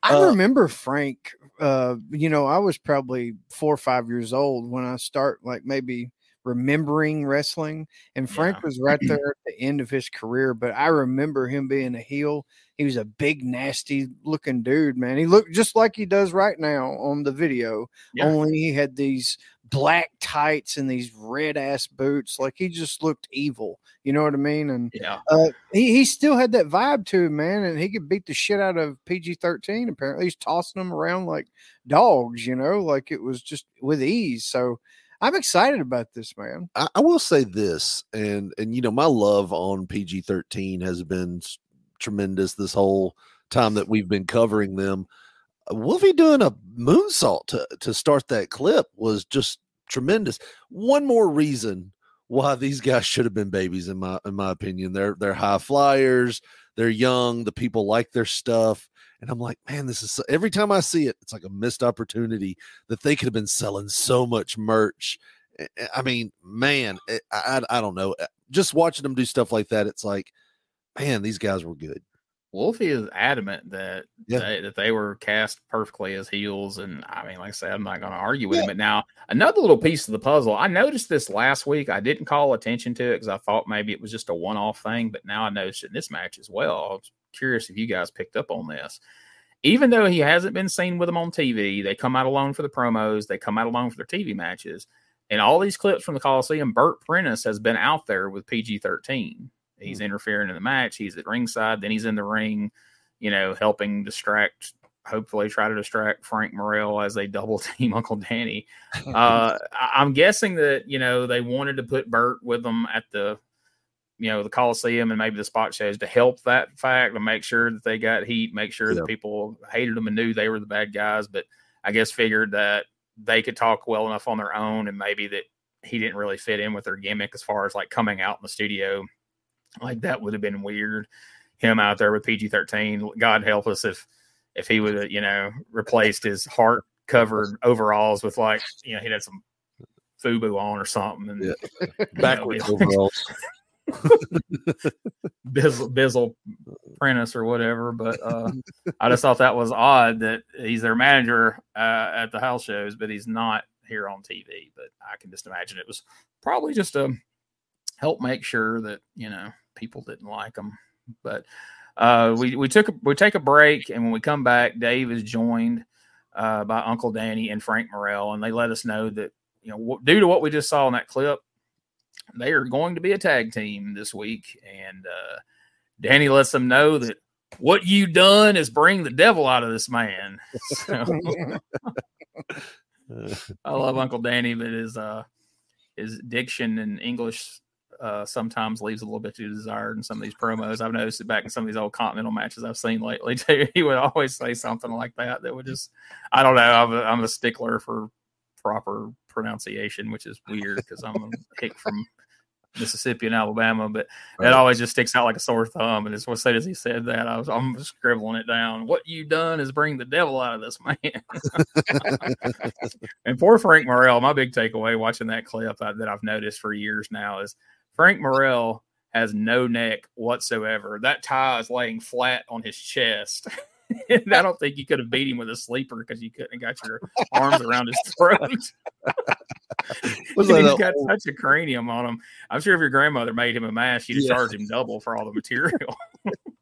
I remember Frank. I was probably 4 or 5 years old when I start maybe remembering wrestling, and Frank was right there at the end of his career. But I remember him being a heel. He was a big, nasty looking dude, man. He looked just like he does right now on the video. Yeah. Only he had these black tights and these red ass boots. Like, he just looked evil. You know what I mean? And he still had that vibe to him, man. And he could beat the shit out of PG-13. Apparently, he's tossing them around like dogs. Like it was just with ease. So I'm excited about this, man. I will say this, and my love on PG-13 has been tremendous this whole time that we've been covering them. Wolfie doing a moonsault to start that clip was just tremendous. One more reason why these guys should have been babies, in my opinion. They're high flyers, they're young, the people like their stuff, and I'm like, man, this is every time I see it, it's like a missed opportunity that they could have been selling so much merch. I mean, man, I don't know. Just watching them do stuff like that, it's like, man, these guys were good. Wolfie is adamant that they were cast perfectly as heels, and I mean, like I said, I'm not going to argue with him. But now, another little piece of the puzzle. I noticed this last week. I didn't call attention to it because I thought maybe it was just a one-off thing, but now I noticed it in this match as well. I was curious if you guys picked up on this. Even though he hasn't been seen with them on TV, they come out alone for the promos. They come out alone for their TV matches. And all these clips from the Coliseum, Bert Prentice has been out there with PG-13. He's interfering in the match. He's at ringside. Then he's in the ring, helping hopefully try to distract Frank Morrell as they double team Uncle Danny. I'm guessing that, they wanted to put Bert with them at the Coliseum and maybe the spot shows to help that fact, to make sure that they got heat, make sure that people hated them and knew they were the bad guys. But I guess figured that they could talk well enough on their own, and maybe that he didn't really fit in with their gimmick as far as like coming out in the studio. Like, that would have been weird. Him out there with PG-13. God help us if he would have, replaced his heart covered overalls with he had some FUBU on or something, and backwards overalls. Bizzle Prentice or whatever. But I just thought that was odd that he's their manager at the house shows, but he's not here on TV, but I can just imagine it was probably just to help make sure that, people didn't like them. But we take a break, and when we come back, Dave is joined by Uncle Danny and Frank Morrell, and they let us know that, due to what we just saw in that clip, they are going to be a tag team this week. And Danny lets them know that what you done is bring the devil out of this man. So, I love Uncle Danny, but his diction in English sometimes leaves a little bit to desired in some of these promos. I've noticed it back in some of these old Continental matches I've seen lately too. He would always say something like that would just, I don't know. I'm a stickler for proper pronunciation, which is weird because I'm a hick from Mississippi and Alabama, but it always just sticks out like a sore thumb. And as soon as he said that, I'm scribbling it down. What you done is bring the devil out of this man. And poor Frank Morrell, my big takeaway watching that clip that I've noticed for years now is Frank Morrell has no neck whatsoever. That tie is laying flat on his chest. And I don't think you could have beat him with a sleeper because you couldn't have got your arms around his throat. He's got such a cranium on him. I'm sure if your grandmother made him a mask, you'd charge him double for all the material.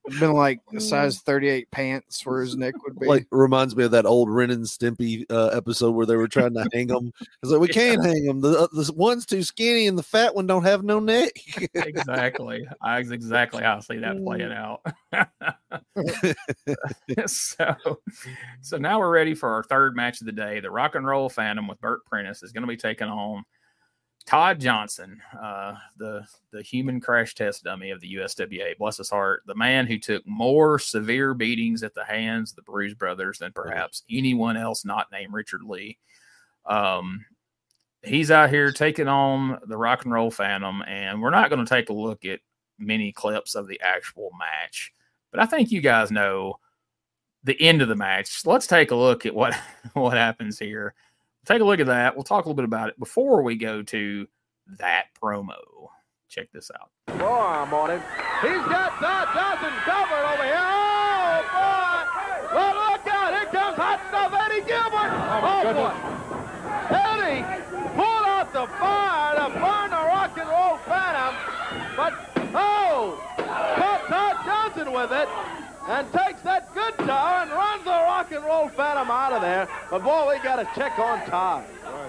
It's been like a size 38 pants where his neck would be. Like, reminds me of that old Ren and Stimpy episode where they were trying to hang him. It's like, we can't hang him. The one's too skinny and the fat one don't have no neck. Exactly. That's exactly how I see that playing out. So now we're ready for our third match of the day. The Rock and Roll Phantom with Bert Prentice is going to be taking on Todd Johnson, the human crash test dummy of the USWA. Bless his heart. The man who took more severe beatings at the hands of the Bruise Brothers than perhaps anyone else not named Richard Lee. He's out here taking on the Rock and Roll Phantom, and we're not going to take a look at many clips of the actual match, but I think you guys know the end of the match. Let's take a look at what happens here. Take a look at that. We'll talk a little bit about it before we go to that promo. Check this out. Forearm on him. He's got Todd Johnson covered over here. Oh, boy. Well, look out. Here comes hot stuff Eddie Gilbert. Oh, boy. Eddie pulled out the fire to burn the Rock and Roll Phantom. But, caught Todd Johnson with it. And takes that guitar and runs the Rock and Roll Phantom out of there. But, boy, we got to check on Todd. Well,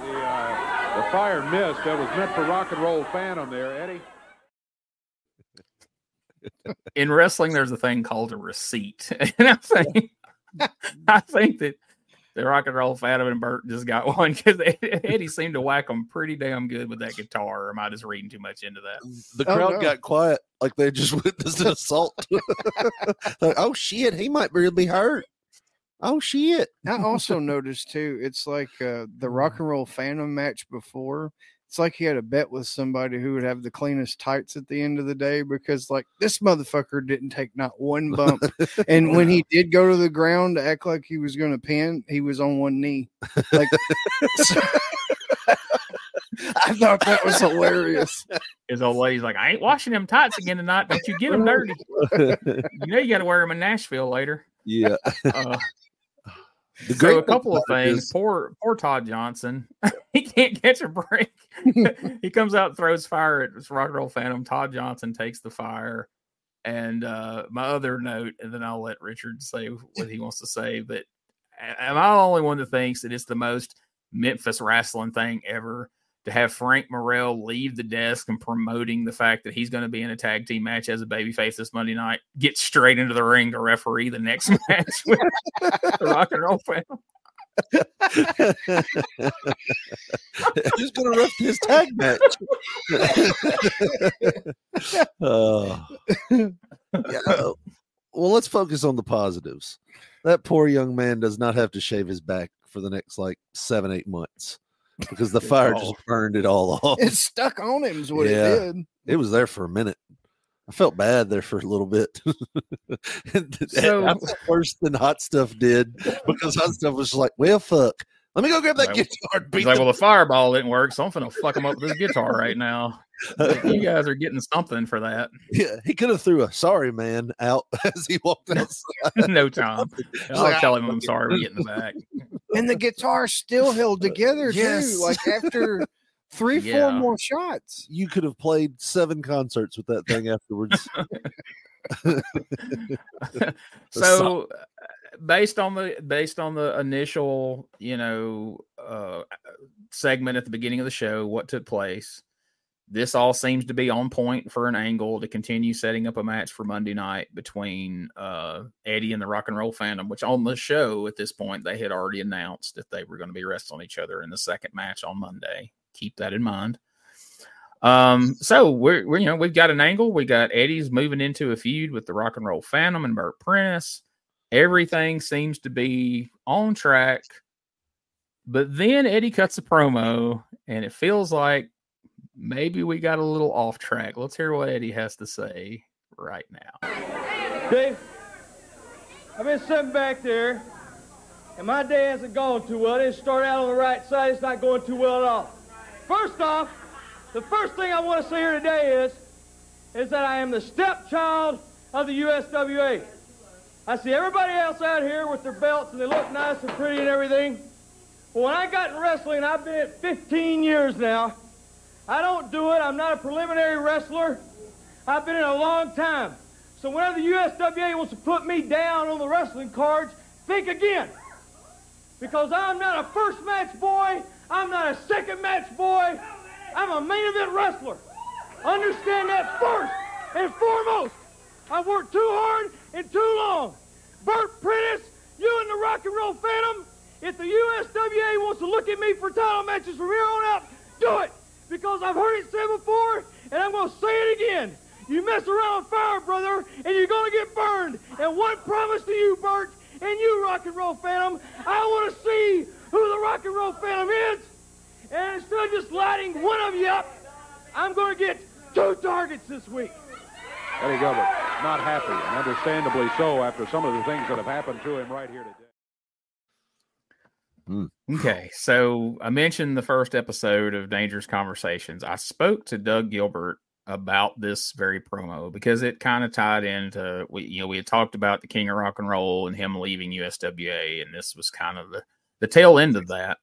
the fire missed. That was meant for Rock and Roll Phantom there, Eddie. In wrestling, there's a thing called a receipt. And I think that the Rock and Roll Phantom and Bert just got one because Eddie seemed to whack them pretty damn good with that guitar. Or am I just reading too much into that? The crowd got quiet, like they just witnessed an assault. Like, oh shit, he might really be hurt. Oh shit. I also noticed too, it's like the Rock and Roll Phantom match before. It's like he had a bet with somebody who would have the cleanest tights at the end of the day because, like, this motherfucker didn't take not one bump. And when he did go to the ground to act like he was going to pin, he was on one knee. Like, so, I thought that was hilarious. His old lady's like, I ain't washing them tights again tonight. Don't you get them dirty. You know you got to wear them in Nashville later. Yeah. So a couple of things. Poor Todd Johnson. He can't catch a break. He comes out and throws fire at this Rock and Roll Phantom. Todd Johnson takes the fire. And my other note, and then I'll let Richard say what he wants to say, but am I the only one that thinks that it's the most Memphis wrestling thing ever to have Frank Morrell leave the desk and promoting the fact that he's going to be in a tag team match as a babyface this Monday night, get straight into the ring to referee the next match with the Rock and Roll Phantom? Who's going to ref his tag match? Yeah. Well, let's focus on the positives. That poor young man does not have to shave his back for the next 7-8 months. Because the fire just burned it all off. It stuck on him is what it did. It was there for a minute. I felt bad there for a little bit. That's worse than Hot Stuff did because Hot Stuff was just like, well, fuck. Let me go grab that guitar. He's like, well, the fireball didn't work, so I'm going to fuck him up with this guitar right now. You guys are getting something for that. Yeah, he could have threw a sorry man out as he walked outside. No time. I'll tell him I'm sorry we get in the back. And the guitar still held together Yes. too. Like after 3, 4 more shots. You could have played 7 concerts with that thing afterwards. So based on the initial, segment at the beginning of the show, what took place, this all seems to be on point for an angle to continue setting up a match for Monday night between Eddie and the Rock and Roll Phantom, which on the show at this point, they had already announced that they were going to be wrestling each other in the second match on Monday. Keep that in mind. So we've got an angle. We got Eddie's moving into a feud with the Rock and Roll Phantom and Bert Prentice. Everything seems to be on track. But then Eddie cuts a promo, and it feels like maybe we got a little off track. Let's hear what Eddie has to say right now. Dave, I've been sitting back there, and my day hasn't gone too well. It didn't start out on the right side. It's not going too well at all. First off, the first thing I want to say here today is that I am the stepchild of the USWA. I see everybody else out here with their belts, and they look nice and pretty and everything. But when I got in wrestling, I've been at 15 years now. I don't do it. I'm not a preliminary wrestler. I've been in a long time. So whenever the USWA wants to put me down on the wrestling cards, think again. Because I'm not a first match boy. I'm not a second match boy. I'm a main event wrestler. Understand that first and foremost. I've worked too hard and too long. Bert Prentice, you and the Rock and Roll Phantom, if the USWA wants to look at me for title matches from here on out, do it. Because I've heard it said before, and I'm going to say it again. You mess around with fire, brother, and you're going to get burned. And one promise to you, Bert, and you, Rock and Roll Phantom, I want to see who the Rock and Roll Phantom is. And instead of just lighting one of you up, I'm going to get 2 targets this week. Eddie Gilbert, not happy, and understandably so after some of the things that have happened to him right here today. Okay, so I mentioned the first episode of Dangerous Conversations. I spoke to Doug Gilbert about this very promo because it kind of tied into, we had talked about the King of Rock and Roll and him leaving USWA, and this was kind of the tail end of that.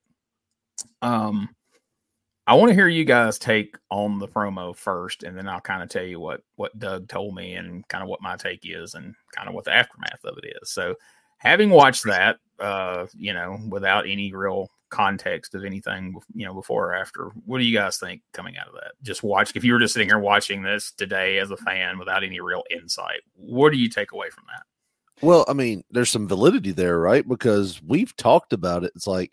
I want to hear you guys take on the promo first, and then I'll kind of tell you what Doug told me and kind of what my take is and kind of what the aftermath of it is. So having watched that, without any real context of anything, before or after, what do you guys think coming out of that? Just watch, if you were just sitting here watching this today as a fan without any real insight, what do you take away from that? Well, I mean, there's some validity there, right? Because we've talked about it. It's like,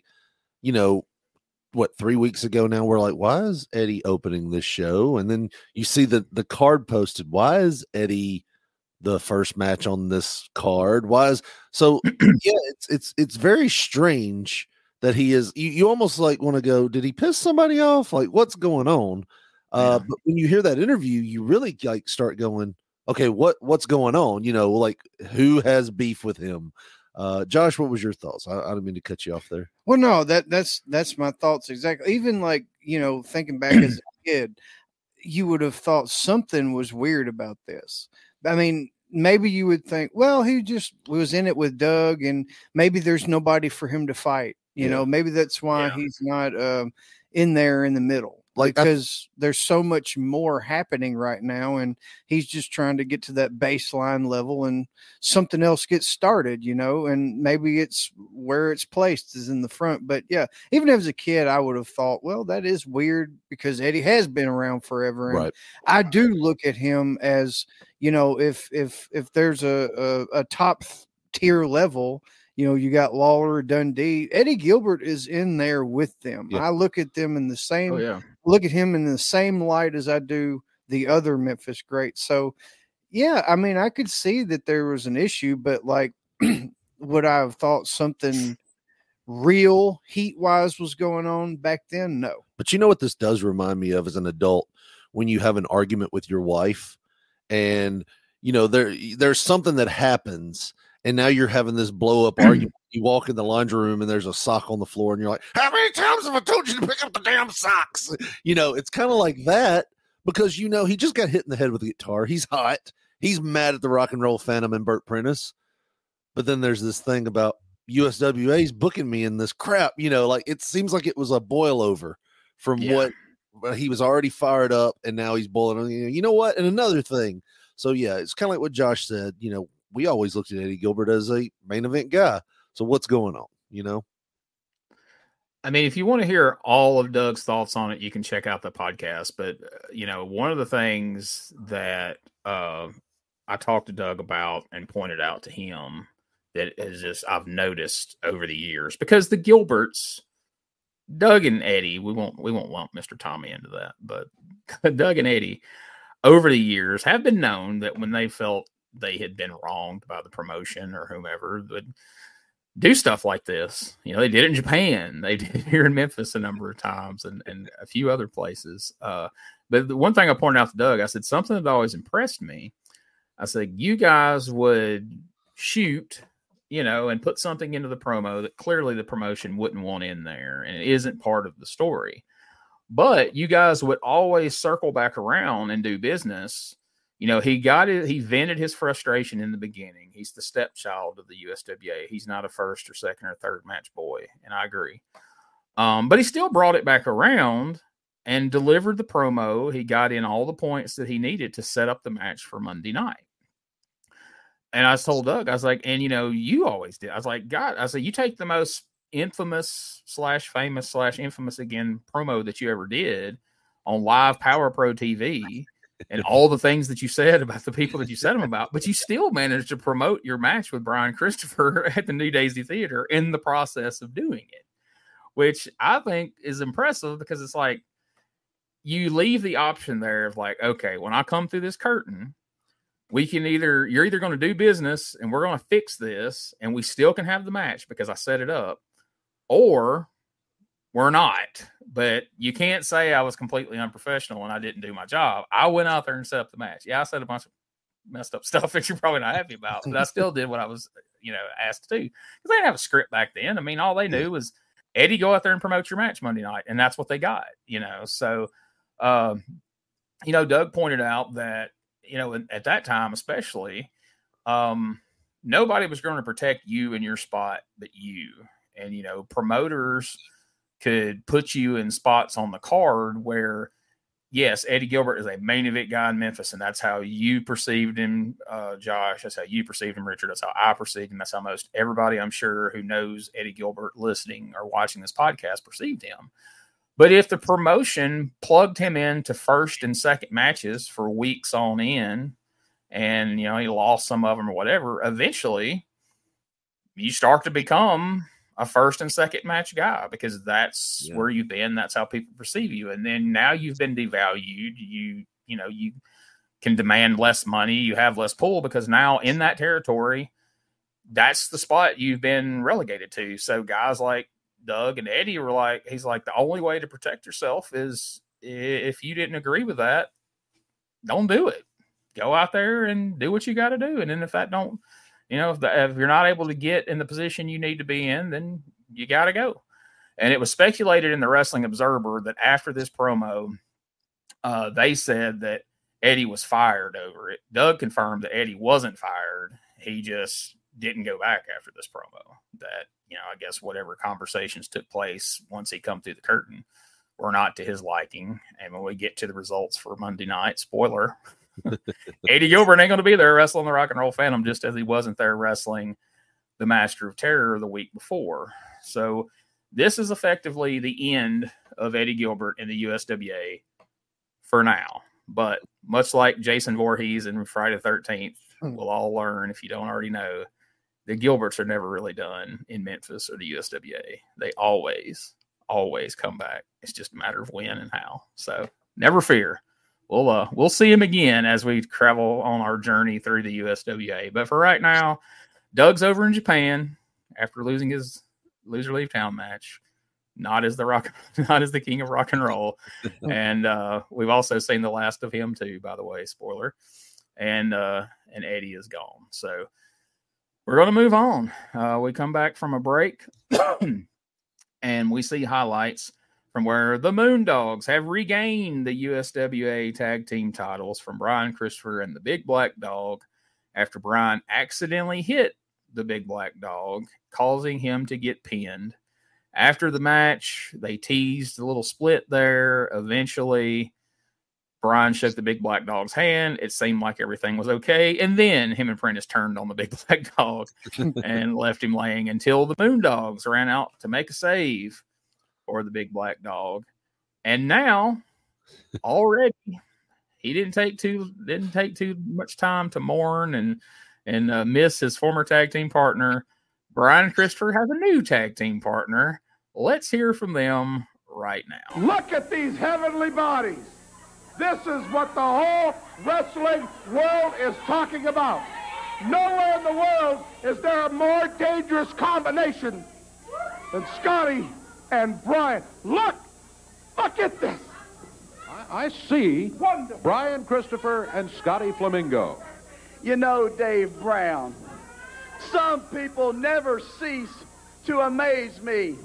3 weeks ago now, we're like, why is Eddie opening this show? And then you see the card posted. Why is Eddie the first match on this card? Why is so? Yeah, it's very strange that he is. You almost like want to go, did he piss somebody off? Like, what's going on? But when you hear that interview, you really like start going, okay, what's going on? Like who has beef with him? Josh, what was your thoughts? I didn't mean to cut you off there. Well, no, that's my thoughts exactly. Even like, thinking back as a kid, you would have thought something was weird about this. I mean, maybe you would think, well, he just was in it with Doug and maybe there's nobody for him to fight. Maybe that's why he's not in there in the middle. Like, because there's so much more happening right now, and he's just trying to get to that baseline level and something else gets started, and maybe it's where it's placed is in the front. But yeah, even as a kid, I would have thought, well, that is weird because Eddie has been around forever. And right. I do look at him as, if there's a top tier level, you got Lawler, Dundee. Eddie Gilbert is in there with them. Yeah. I look at them in the same. Look at him in the same light as I do the other Memphis greats. So, yeah, I mean, I could see that there was an issue, but like, would I have thought something real heat-wise was going on back then? No. But you know what this does remind me of as an adult? When you have an argument with your wife and, there's something that happens and now you're having this blow-up argument. You walk in the laundry room and there's a sock on the floor and you're like, how many times have I told you to pick up the damn socks? It's kind of like that because, he just got hit in the head with a guitar. He's hot. He's mad at the Rock and Roll Phantom and Bert Prentice. But then there's this thing about, USWA's booking me in this crap. Like it seems like it was a boil over from what he was already fired up, and now he's boiling on. You know what? And another thing. So yeah, it's kind of like what Josh said. We always looked at Eddie Gilbert as a main event guy. So what's going on? I mean, if you want to hear all of Doug's thoughts on it, you can check out the podcast. But, one of the things that I talked to Doug about and pointed out to him that is just I've noticed over the years, because the Gilberts, Doug and Eddie, we won't lump Mr. Tommy into that, but Doug and Eddie over the years have been known that when they felt they had been wronged by the promotion or whomever, would do stuff like this. They did it in Japan. They did it here in Memphis a number of times and a few other places. But the one thing I pointed out to Doug, I said, something that always impressed me. I said, you guys would shoot, and put something into the promo that clearly the promotion wouldn't want in there, and it isn't part of the story. But you guys would always circle back around and do business. He vented his frustration in the beginning. He's the stepchild of the USWA. He's not a first or second or third match boy, and I agree. But he still brought it back around and delivered the promo. He got in all the points that he needed to set up the match for Monday night. And I told Doug, I was like, and you always did. I was like, God, I said, you take the most infamous / famous / infamous again promo that you ever did on live Power Pro TV. And all the things that you said about the people that you said them about, but you still managed to promote your match with Brian Christopher at the New Daisy Theater in the process of doing it, which I think is impressive, because it's like you leave the option there of like, okay, when I come through this curtain, you're either going to do business and we're going to fix this and we still can have the match because I set it up, or we're not. But you can't say I was completely unprofessional and I didn't do my job. I went out there and set up the match. Yeah, I said a bunch of messed up stuff that you're probably not happy about, but I still did what I was, asked to do, because they didn't have a script back then. I mean, all they knew was, Eddie, go out there and promote your match Monday night, and that's what they got. So, Doug pointed out that, at that time especially, nobody was going to protect you in your spot but you. And, promoters could put you in spots on the card where, yes, Eddie Gilbert is a main event guy in Memphis, and that's how you perceived him, Josh. That's how you perceived him, Richard. That's how I perceived him. That's how most everybody, I'm sure, who knows Eddie Gilbert listening or watching this podcast perceived him. But if the promotion plugged him into first and second matches for weeks on end, and, he lost some of them or whatever, eventually you start to become a first and second match guy, because that's where you've been. That's how people perceive you. And then now you've been devalued. You can demand less money. You have less pull, because now in that territory, that's the spot you've been relegated to. So guys like Doug and Eddie were like, he's like, the only way to protect yourself is if you didn't agree with that, don't do it. Go out there and do what you got to do. And then if that don't, if you're not able to get in the position you need to be in, then you got to go. And it was speculated in the Wrestling Observer that after this promo, they said that Eddie was fired over it. Doug confirmed that Eddie wasn't fired. He just didn't go back after this promo. That, I guess whatever conversations took place once he come through the curtain were not to his liking. And when we get to the results for Monday night, spoiler, Eddie Gilbert ain't going to be there wrestling the Rock and Roll Phantom, just as he wasn't there wrestling the Master of Terror the week before. So this is effectively the end of Eddie Gilbert in the USWA for now. But much like Jason Voorhees and Friday the 13th, we'll all learn, if you don't already know, the Gilberts are never really done in Memphis or the USWA. They always come back. It's just a matter of when and how. So never fear. We'll see him again as we travel on our journey through the USWA. But for right now, Doug's over in Japan after losing his loser leave town match, not as the king of rock and roll. And we've also seen the last of him too, by the way, spoiler. And Eddie is gone. So we're going to move on. We come back from a break and we see highlights from where the Moondogs have regained the USWA tag team titles from Brian Christopher and the Big Black Dog after Brian accidentally hit the big black dog, causing him to get pinned. After the match, they teased a little split there. Eventually, Brian shook the big black dog's hand. It seemed like everything was okay. And then him and Prentice turned on the big black dog and left him laying until the Moondogs ran out to make a save for the big black dog. And now, already, he didn't take too much time to mourn and miss his former tag team partner. Brian and Christopher have a new tag team partner. Let's hear from them right now. Look at these heavenly bodies. This is what the whole wrestling world is talking about. Nowhere in the world is there a more dangerous combination than Scotty and Brian. Look at this. I see Wonderful. Brian Christopher and Scotty Flamingo. You know, Dave Brown, some people never cease to amaze me.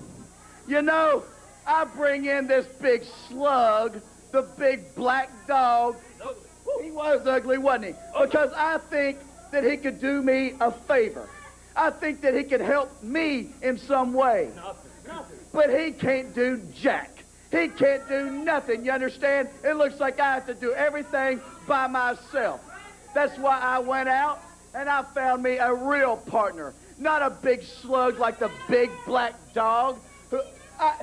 You know, I bring in this big slug, the big black dog. He was ugly, wasn't he? Because I think that he could do me a favor. I think that he could help me in some way. Nothing. But he can't do jack. He can't do nothing, you understand? It looks like I have to do everything by myself. That's why I went out and I found me a real partner. Not a big slug like the big black dog.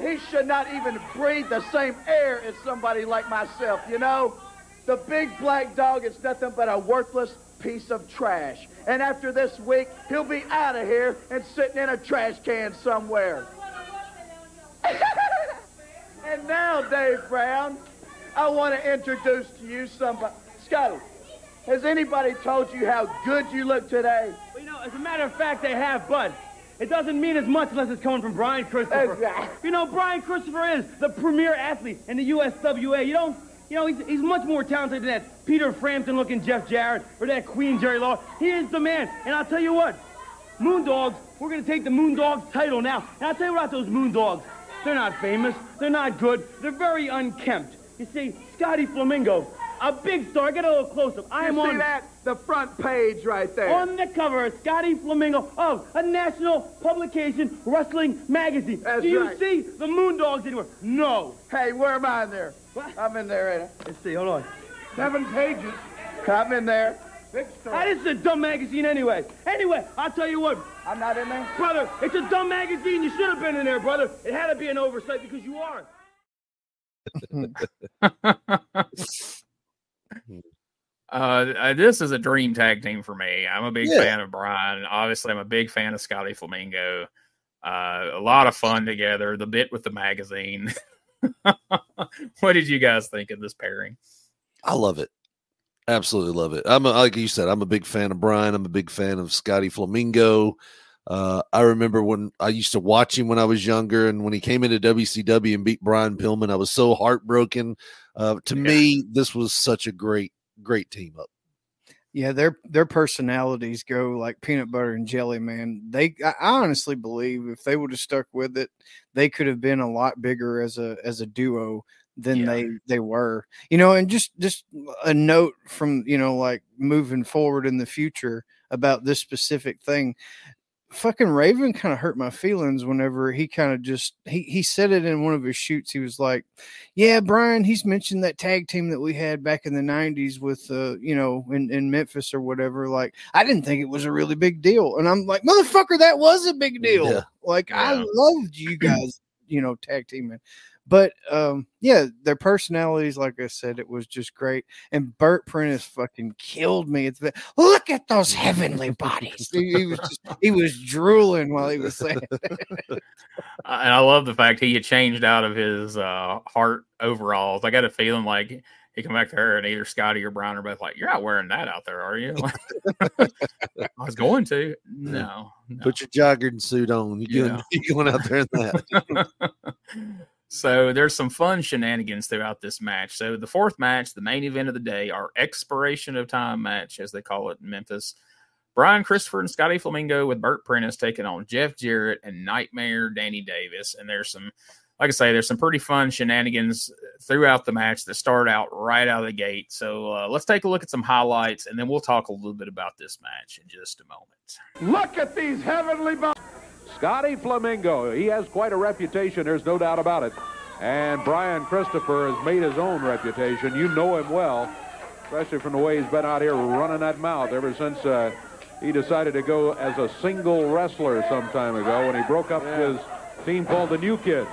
He should not even breathe the same air as somebody like myself, you know? The big black dog is nothing but a worthless piece of trash. And after this week, he'll be out of here and sitting in a trash can somewhere. And now, Dave Brown, I want to introduce to you somebody. Scotty, has anybody told you how good you look today? Well, you know, as a matter of fact, they have, but it doesn't mean as much unless it's coming from Brian Christopher. Exactly. You know, Brian Christopher is the premier athlete in the USWA. You know, he's much more talented than that Peter Frampton-looking Jeff Jarrett or that Queen Jerry Law. He is the man. And I'll tell you what, Moondogs, we're going to take the Moondogs title now. And I'll tell you about those Moondogs. They're not famous. They're not good. They're very unkempt. You see, Scotty Flamingo, a big star. Get a little closer. You see that? The front page right there. On the cover, Scotty Flamingo of a national publication, wrestling magazine. That's Do you right. see the Moondogs anywhere? No. Hey, where am I in there? What? I'm in there, ain't I? Let's see, hold on. 7 pages. I'm in there. Big story. This is a dumb magazine anyway. Anyway, I'll tell you what. I'm not in there? Brother, it's a dumb magazine. You should have been in there, brother. It had to be an oversight because you are. This is a dream tag team for me. I'm a big fan of Brian. Obviously, I'm a big fan of Scotty Flamingo. A lot of fun together. The bit with the magazine. What did you guys think of this pairing? I love it. Absolutely love it. Like you said, I'm a big fan of Brian. I'm a big fan of Scotty Flamingo. I remember when I used to watch him when I was younger, and when he came into WCW and beat Brian Pillman, I was so heartbroken. To me, this was such a great team up. Yeah, their personalities go like peanut butter and jelly, man. I honestly believe if they would have stuck with it, they could have been a lot bigger as a duo than they were. You know, and just a note from, you know, like moving forward in the future about this specific thing. Fucking Raven kind of hurt my feelings whenever he kind of just he said it in one of his shoots. He was like, yeah, Brian, he's mentioned that tag team that we had back in the 90s with you know, in Memphis or whatever. Like, I didn't think it was a really big deal. And I'm like, motherfucker, that was a big deal. Yeah. Like, I loved you guys, you know, tag teaming. But yeah, their personalities, like I said, it was just great. And Bert Prentice fucking killed me. Look at those heavenly bodies. He was drooling while he was saying it. And I love the fact he had changed out of his heart overalls. I got a feeling like he come back there and either Scotty or Brian are both like, "You're not wearing that out there, are you?" I was going to. No. Put your jogging suit on. You're going out there in that. So there's some fun shenanigans throughout this match. So the fourth match, the main event of the day, our expiration of time match, as they call it in Memphis. Brian Christopher and Scotty Flamingo with Bert Prentice taking on Jeff Jarrett and Nightmare Danny Davis. And there's some like I say, there's some pretty fun shenanigans throughout the match that start out right out of the gate. So let's take a look at some highlights, and then we'll talk a little bit about this match in just a moment. Look at these heavenly bodies. Scotty Flamingo, he has quite a reputation, there's no doubt about it. And Brian Christopher has made his own reputation. You know him well, especially from the way he's been out here running that mouth ever since he decided to go as a single wrestler some time ago when he broke up his team called the New Kids.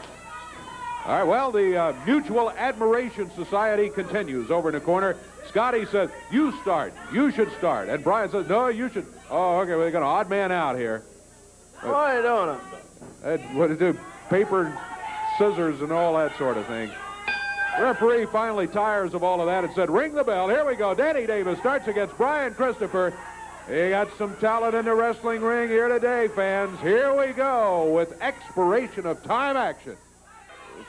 All right, well, the Mutual Admiration Society continues over in the corner. Scotty says, you start. You should start. And Brian says, no, you should. Oh, okay, we're going to odd man out here. What are you doing? What to do? Paper, scissors, and all that sort of thing. Referee finally tires of all of that and said, ring the bell. Here we go. Danny Davis starts against Brian Christopher. He got some talent in the wrestling ring here today, fans. Here we go with expiration of time action.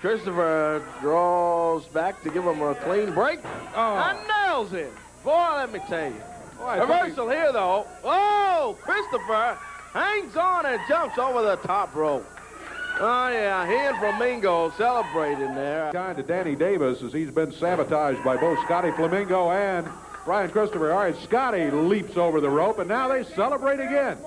Christopher draws back to give him a clean break. And nails it. Boy, let me tell you. Reversal here, though. Oh, Christopher hangs on and jumps over the top rope. Oh, yeah, he and Flamingo celebrating there. Kind to Danny Davis as he's been sabotaged by both Scotty Flamingo and Brian Christopher. All right, Scotty leaps over the rope, and now they celebrate again.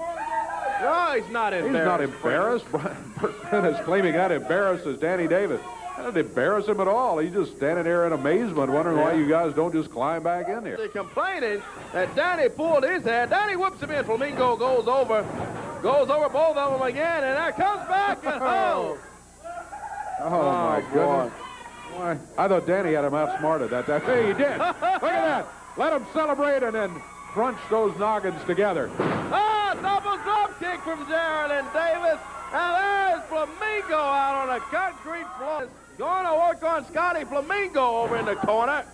No, he's not embarrassed. He's not embarrassed. Bert Prentice claiming that embarrasses Danny Davis. That didn't embarrass him at all. He's just standing there in amazement, wondering why you guys don't just climb back in here. They're complaining that Danny pulled his head. Danny whips him in. Flamingo goes over both of them again, and there comes back and oh my goodness. Why? I thought Danny had him outsmarted that time. Hey, he did. Look at that. Let him celebrate and then crunch those noggins together. Double drop kick from Jarrett and Davis. And there's Flamingo out on the concrete floor. Going to work on Scotty Flamingo over in the corner.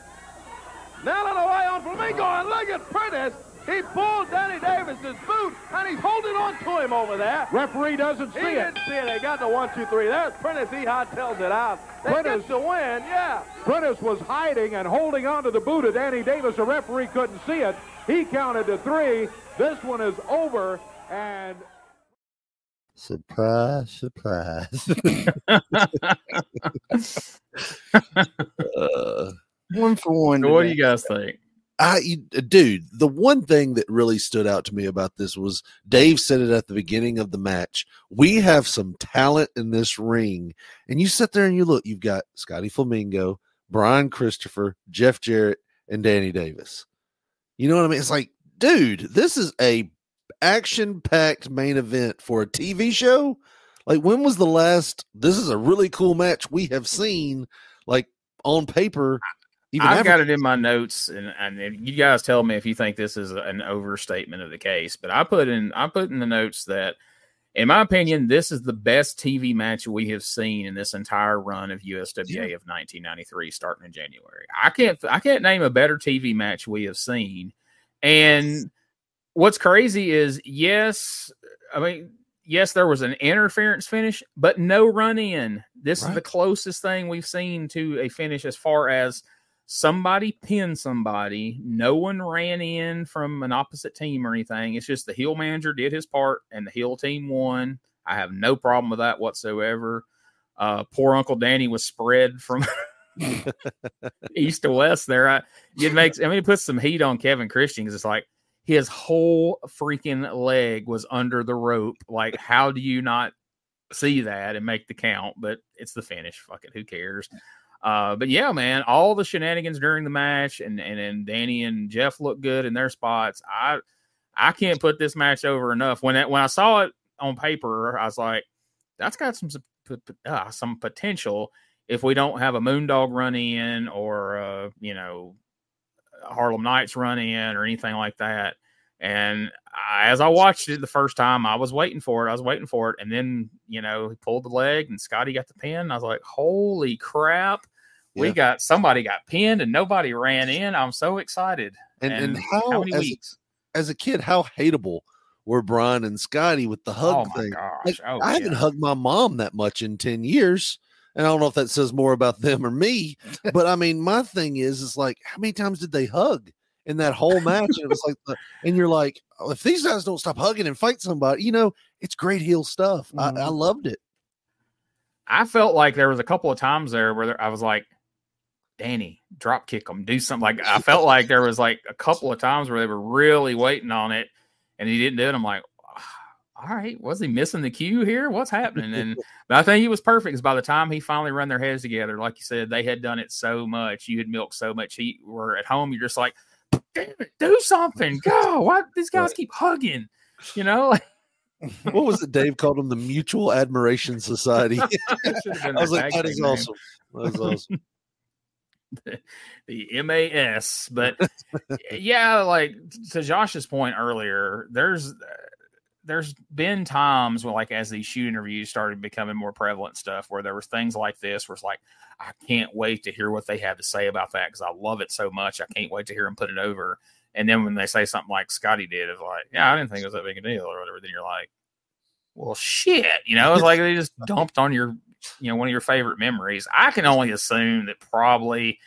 Nailing away on Flamingo, and look at Prentice. He pulled Danny Davis's boot, and he's holding on to him over there. Referee doesn't see it. He didn't see it. They got the 1, 2, 3. There's Prentice. He hightails it out. They get the win, yeah. Prentice was hiding and holding on to the boot of Danny Davis. The referee couldn't see it. He counted to 3. This one is over, and... Surprise, surprise. 1 for 1. So what do you guys think? Dude, the one thing that really stood out to me about this was Dave said it at the beginning of the match. We have some talent in this ring. And you sit there and you look, you've got Scotty Flamingo, Brian Christopher, Jeff Jarrett, and Danny Davis. You know what I mean? It's like, dude, this is a action-packed main event for a TV show. Like, when was the last? This is a really cool match we have seen, like, on paper. I've got it in my notes, and you guys tell me if you think this is an overstatement of the case. But I put in the notes that, in my opinion, this is the best TV match we have seen in this entire run of USWA of 1993, starting in January. I can't name a better TV match we have seen. And what's crazy is, yes, there was an interference finish, but no run in. This is the closest thing we've seen to a finish as far as somebody pinned somebody. No one ran in from an opposite team or anything. It's just the heel manager did his part and the heel team won. I have no problem with that whatsoever. Poor Uncle Danny was spread from east to west there. It puts some heat on Kevin Christian because it's like his whole freaking leg was under the rope. Like, how do you not see that and make the count? But it's the finish. Fuck it. Who cares? But yeah, man, all the shenanigans during the match and Danny and Jeff look good in their spots. I can't put this match over enough. When I saw it on paper, I was like, that's got some potential if we don't have a Moondog run in or Harlem Knights run in or anything like that. And as I watched it the first time, I was waiting for it. And then, he pulled the leg and Scotty got the pin. I was like, holy crap. Yeah. Somebody got pinned and nobody ran in. I'm so excited. And how many weeks? As a kid, how hateable were Brian and Scotty with the hug thing? Gosh. I haven't hugged my mom that much in 10 years. And I don't know if that says more about them or me, but I mean, my thing is like, how many times did they hug in that whole match? And it was like, and you're like, oh, if these guys don't stop hugging and fight somebody, it's great heel stuff. I loved it. I felt like there was a couple of times there where I was like, Danny, drop kick him, do something. Like, I felt like there was like a couple of times where they were really waiting on it and he didn't do it. I'm like, all right, was he missing the cue here? What's happening? But I think he was perfect because by the time he finally run their heads together, like you said, they had done it so much. You had milked so much heat. Where at home, you're just like, damn it, do something. Go. Why these guys keep hugging? You know? What was it Dave called them? The Mutual Admiration Society. I was like, that is awesome. That is awesome. The MAS. But yeah, like to Josh's point earlier, there's been times when, like, as these shoot interviews started becoming more prevalent stuff, where there was things like this where it's like, I can't wait to hear what they have to say about that because I love it so much. I can't wait to hear them put it over. And then when they say something like Scotty did, it's like, yeah, I didn't think it was that big a deal or whatever. Then you're like, well, shit, you know, it's like they just dumped on your, you know, one of your favorite memories. I can only assume that probably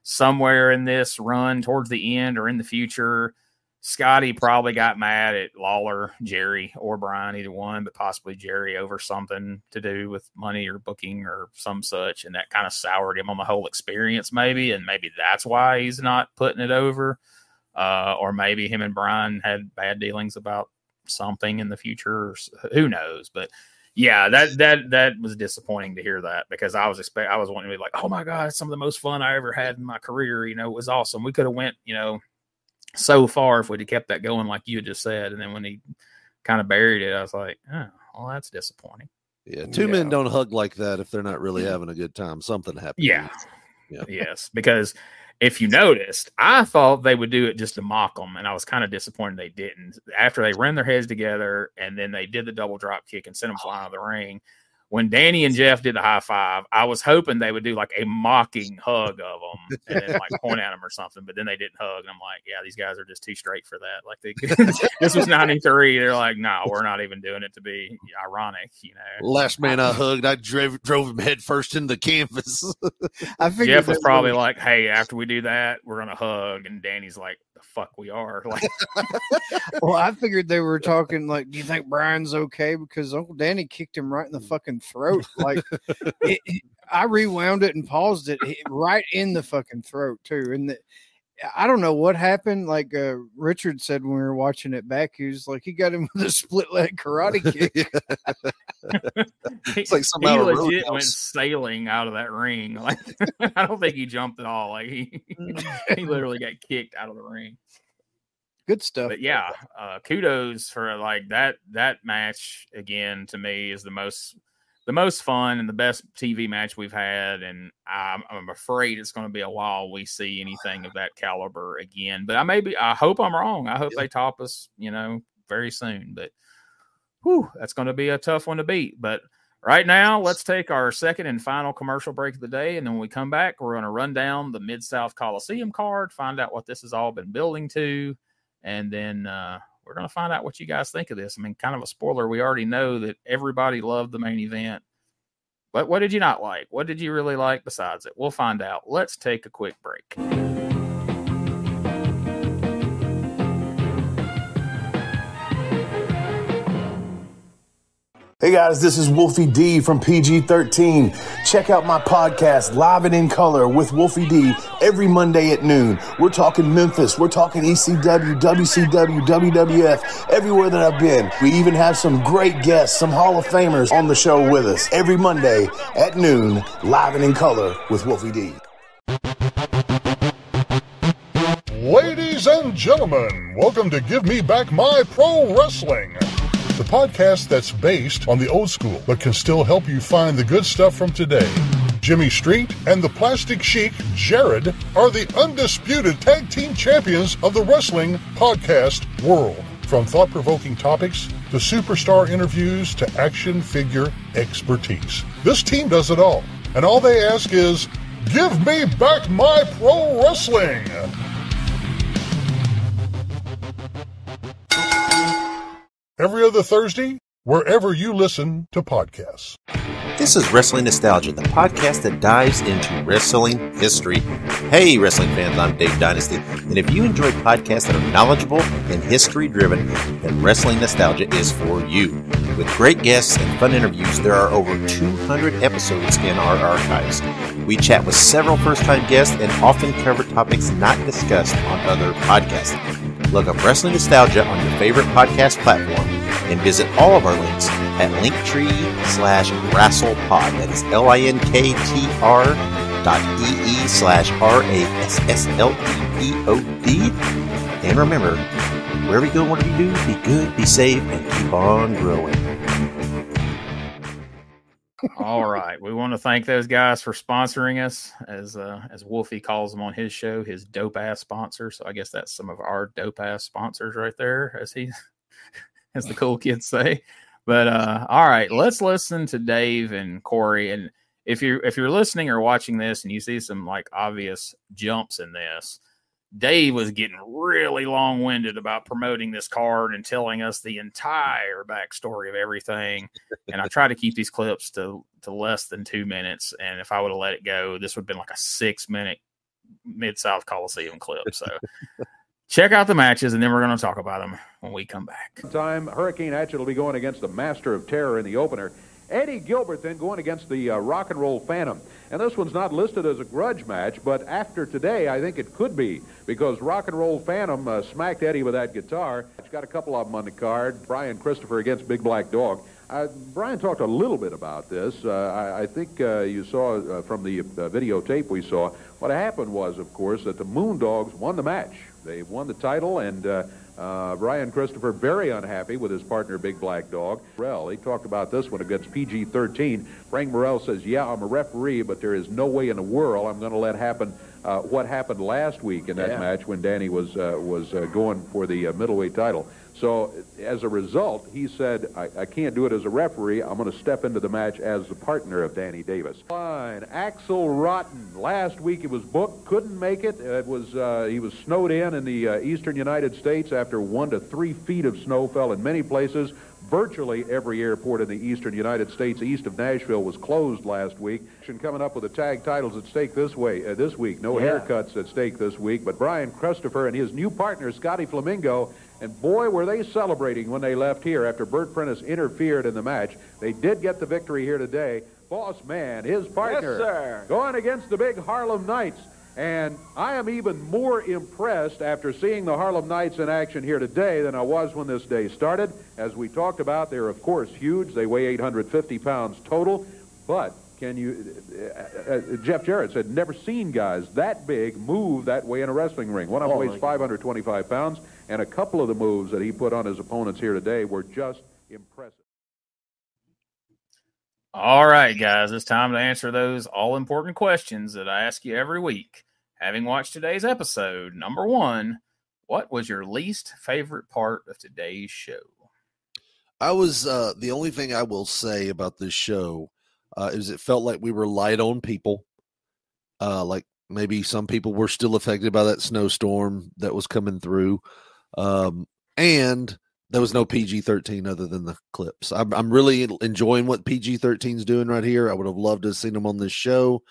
somewhere in this run towards the end or in the future, Scotty probably got mad at Lawler, Jerry, or Brian, either one, but possibly Jerry over something to do with money or booking or some such. And that kind of soured him on the whole experience, maybe. And maybe that's why he's not putting it over. Or maybe him and Brian had bad dealings about something in the future. Or who knows? But yeah, that was disappointing to hear that because I was wanting to be like, oh my God, it's some of the most fun I ever had in my career. You know, it was awesome. We could have went, you know, so far if we'd have kept that going like you had just said. And then when he kind of buried it, I was like, oh, well, that's disappointing. Yeah, two men don't hug like that if they're not really having a good time. Something happened. Yeah. Yes, because if you noticed, I thought they would do it just to mock them, and I was kind of disappointed they didn't. After they ran their heads together and then they did the double drop kick and sent them flying out of the ring, when Danny and Jeff did the high five, I was hoping they would do like a mocking hug of them and then like point at them or something, but then they didn't hug. And I'm like, yeah, these guys are just too straight for that. Like this was 93. They're like, no, we're not even doing it to be ironic, you know. Last man I hugged, I drove him head first into the canvas. I figured Jeff was probably like, hey, after we do that, we're going to hug. And Danny's like, the fuck we are. Like, well, I figured they were talking like, do you think Brian's okay? Because Uncle Danny kicked him right in the fucking throat. Like I rewound it and paused it right in the fucking throat too. And I don't know what happened. Like Richard said when we were watching it back, he was like, he got him with a split leg karate kick. It's like he legit went sailing out of that ring. Like I don't think he jumped at all. Like he literally got kicked out of the ring. Good stuff. But yeah, kudos for like that match again. To me, is the most fun and the best TV match we've had, and I'm afraid it's going to be a while we see anything of that caliber again. But I hope I'm wrong. I hope they top us, you know, very soon. But that's going to be a tough one to beat. But right now, let's take our second and final commercial break of the day, and then when we come back, we're going to run down the Mid-South Coliseum card, find out what this has all been building to. And then we're going to find out what you guys think of this. I mean, kind of a spoiler. We already know that everybody loved the main event. But what did you not like? What did you really like besides it? We'll find out. Let's take a quick break. Hey guys, this is Wolfie D from PG-13. Check out my podcast, Live and in Color with Wolfie D, every Monday at noon. We're talking Memphis, we're talking ECW, WCW, WWF, everywhere that I've been. We even have some great guests, some Hall of Famers on the show with us. Every Monday at noon, Live and in Color with Wolfie D. Ladies and gentlemen, welcome to Give Me Back My Pro Wrestling, the podcast that's based on the old school, but can still help you find the good stuff from today. Jimmy Street and the Plastic Sheik, Jared, are the undisputed tag team champions of the wrestling podcast world. From thought-provoking topics to superstar interviews to action figure expertise. This team does it all, and all they ask is, give me back my pro wrestling! Every other Thursday, wherever you listen to podcasts. This is Wrestling Nostalgia, the podcast that dives into wrestling history. Hey, wrestling fans, I'm Dave Dynasty, and if you enjoy podcasts that are knowledgeable and history-driven, then Wrestling Nostalgia is for you. With great guests and fun interviews, there are over 200 episodes in our archives. We chat with several first-time guests and often cover topics not discussed on other podcasts. Look up Wrestling Nostalgia on your favorite podcast platform and visit all of our links at linktree/wrestlepod. That is linktr.ee/RASSLEPOD. And remember, wherever you go, whatever you do, be good, be safe, and keep on growing. All right. We want to thank those guys for sponsoring us, as Wolfie calls them on his show, his dope ass sponsor. So I guess that's some of our dope ass sponsors right there, as the cool kids say. But all right, let's listen to Dave and Corey. And if you're listening or watching this and you see some like obvious jumps in this, Dave was getting really long-winded about promoting this card and telling us the entire backstory of everything. And I try to keep these clips to less than 2 minutes. And if I would have let it go, this would have been like a 6-minute Mid-South Coliseum clip. So check out the matches, and then we're going to talk about them when we come back. Time, Hurricane Hatchet will be going against the Master of Terror in the opener. Eddie Gilbert then going against the Rock and Roll Phantom. And this one's not listed as a grudge match, but after today, I think it could be, because Rock and Roll Phantom smacked Eddie with that guitar. It's got a couple of them on the card. Brian Christopher against Big Black Dog. Brian talked a little bit about this. I think you saw from the videotape we saw, what happened was, of course, that the Moondogs won the match. They won the title, and Brian Christopher very unhappy with his partner, Big Black Dog. He talked about this one against PG-13. Frank Morrell says, yeah, I'm a referee, but there is no way in the world I'm going to let happen what happened last week in that match when Danny was going for the middleweight title. So as a result, he said, I can't do it as a referee. I'm going to step into the match as the partner of Danny Davis. Fine. Axel Rotten. Last week he was booked, couldn't make it. He was snowed in the eastern United States after 1 to 3 feet of snow fell in many places. Virtually every airport in the eastern United States east of Nashville was closed last week. Coming up with the tag titles at stake this week. No haircuts at stake this week. But Brian Christopher and his new partner, Scotty Flamingo, and boy, were they celebrating when they left here after Bert Prentice interfered in the match. They did get the victory here today. Boss Man, his partner, yes, sir, going against the big Harlem Knights. And I am even more impressed after seeing the Harlem Knights in action here today than I was when this day started. As we talked about, they're, of course, huge. They weigh 850 pounds total. But can you, Jeff Jarrett said, never seen guys that big move that way in a wrestling ring. One of them weighs 525 pounds, and a couple of the moves that he put on his opponents here today were just impressive. All right, guys, it's time to answer those all-important questions that I ask you every week. Having watched today's episode, number 1, what was your least favorite part of today's show? I was, the only thing I will say about this show is it felt like we were light on people. Like maybe some people were still affected by that snowstorm that was coming through. And there was no PG-13 other than the clips. I'm really enjoying what PG-13 is doing right here. I would have loved to have seen them on this show.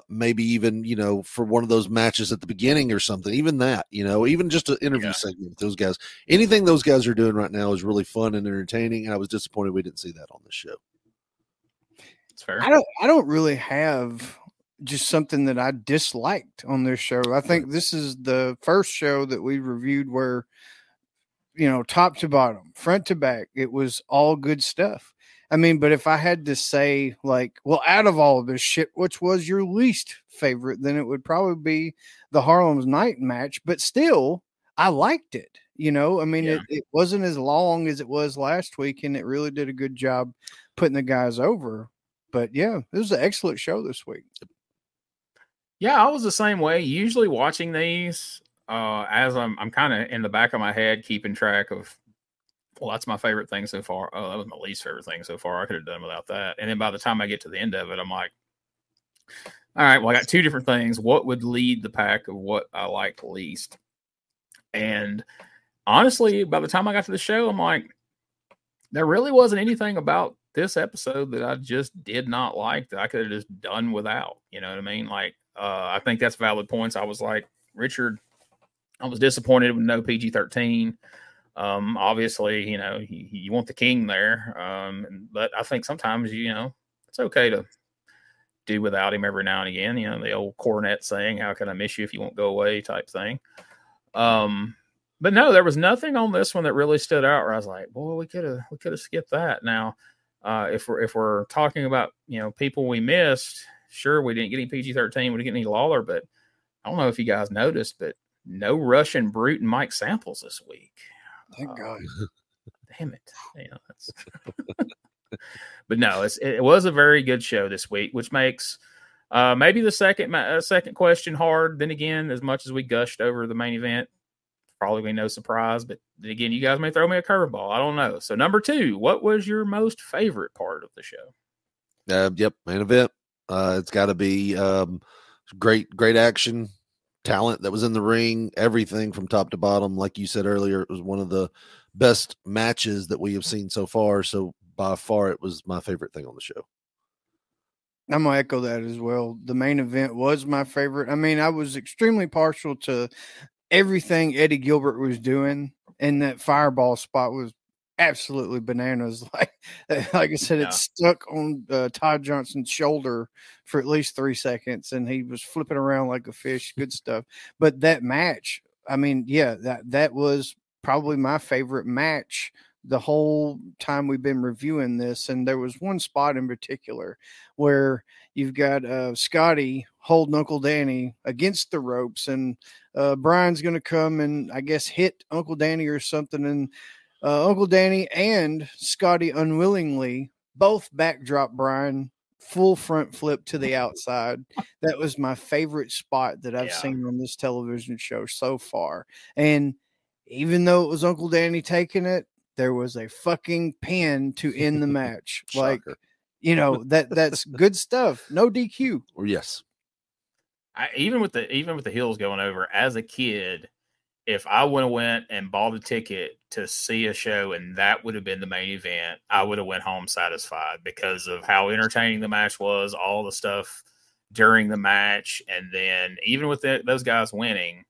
Maybe even, for one of those matches at the beginning or something, even that, even just an interview segment with those guys. Anything those guys are doing right now is really fun and entertaining. And I was disappointed we didn't see that on the show. It's fair. I don't really have just something that I disliked on this show. I think this is the first show that we reviewed where, top to bottom, front to back, it was all good stuff. I mean, but if I had to say, out of all of this shit, which was your least favorite, then it would probably be the Harlem's Night match. But still, I liked it. It wasn't as long as it was last week, and it really did a good job putting the guys over. But yeah, it was an excellent show this week. Yeah, I was the same way. Usually watching these, as I'm kind of in the back of my head keeping track of, well, that's my favorite thing so far. Oh, that was my least favorite thing so far. I could have done without that. And then by the time I get to the end of it, I'm like, all right, well, I got 2 different things. What would lead the pack of what I liked least? And honestly, by the time I got to the show, I'm like, there really wasn't anything about this episode that I just did not like that I could have just done without. You know what I mean? Like, I think that's valid points. I was like, Richard, I was disappointed with no PG-13. Obviously, you know, you want the king there. But I think sometimes, you know, it's okay to do without him every now and again. You know, the old cornet saying, how can I miss you if you won't go away type thing. But no, there was nothing on this one that really stood out where I was like, boy, we could have skipped that. Now, if we're talking about, you know, people we missed, sure, we didn't get any PG-13, we didn't get any Lawler, but I don't know if you guys noticed, but no Russian Brute and Mike Samples this week. Thank God. Damn it. You know, that's but no, it was a very good show this week, which makes maybe the second question hard. Then again, as much as we gushed over the main event, probably no surprise. But then again, you guys may throw me a curveball. I don't know. So number 2, what was your most favorite part of the show? Yep, main event. It's got to be great action, talent that was in the ring, everything from top to bottom. Like you said earlier, it was one of the best matches that we have seen so far. So by far, it was my favorite thing on the show. I'm going to echo that as well. The main event was my favorite. I mean, I was extremely partial to everything Eddie Gilbert was doing, and that fireball spot was absolutely bananas. Like I said, it stuck on Todd Johnson's shoulder for at least 3 seconds, and he was flipping around like a fish. Good stuff. But that match, I mean, yeah, that was probably my favorite match the whole time we've been reviewing this. And there was one spot in particular where you've got Scotty holding Uncle Danny against the ropes, and Brian's going to come and I guess hit Uncle Danny or something. And Uncle Danny and Scotty unwillingly both backdrop Brian, full front flip to the outside. That was my favorite spot that I've seen on this television show so far. And even though it was Uncle Danny taking it, there was a fucking pin to end the match. Like, you know, that's good stuff. No DQ. Yes. Even with the heels going over, as a kid, if I would have went and bought a ticket to see a show and that would have been the main event, I would have went home satisfied because of how entertaining the match was, all the stuff during the match. And then even with those guys winning,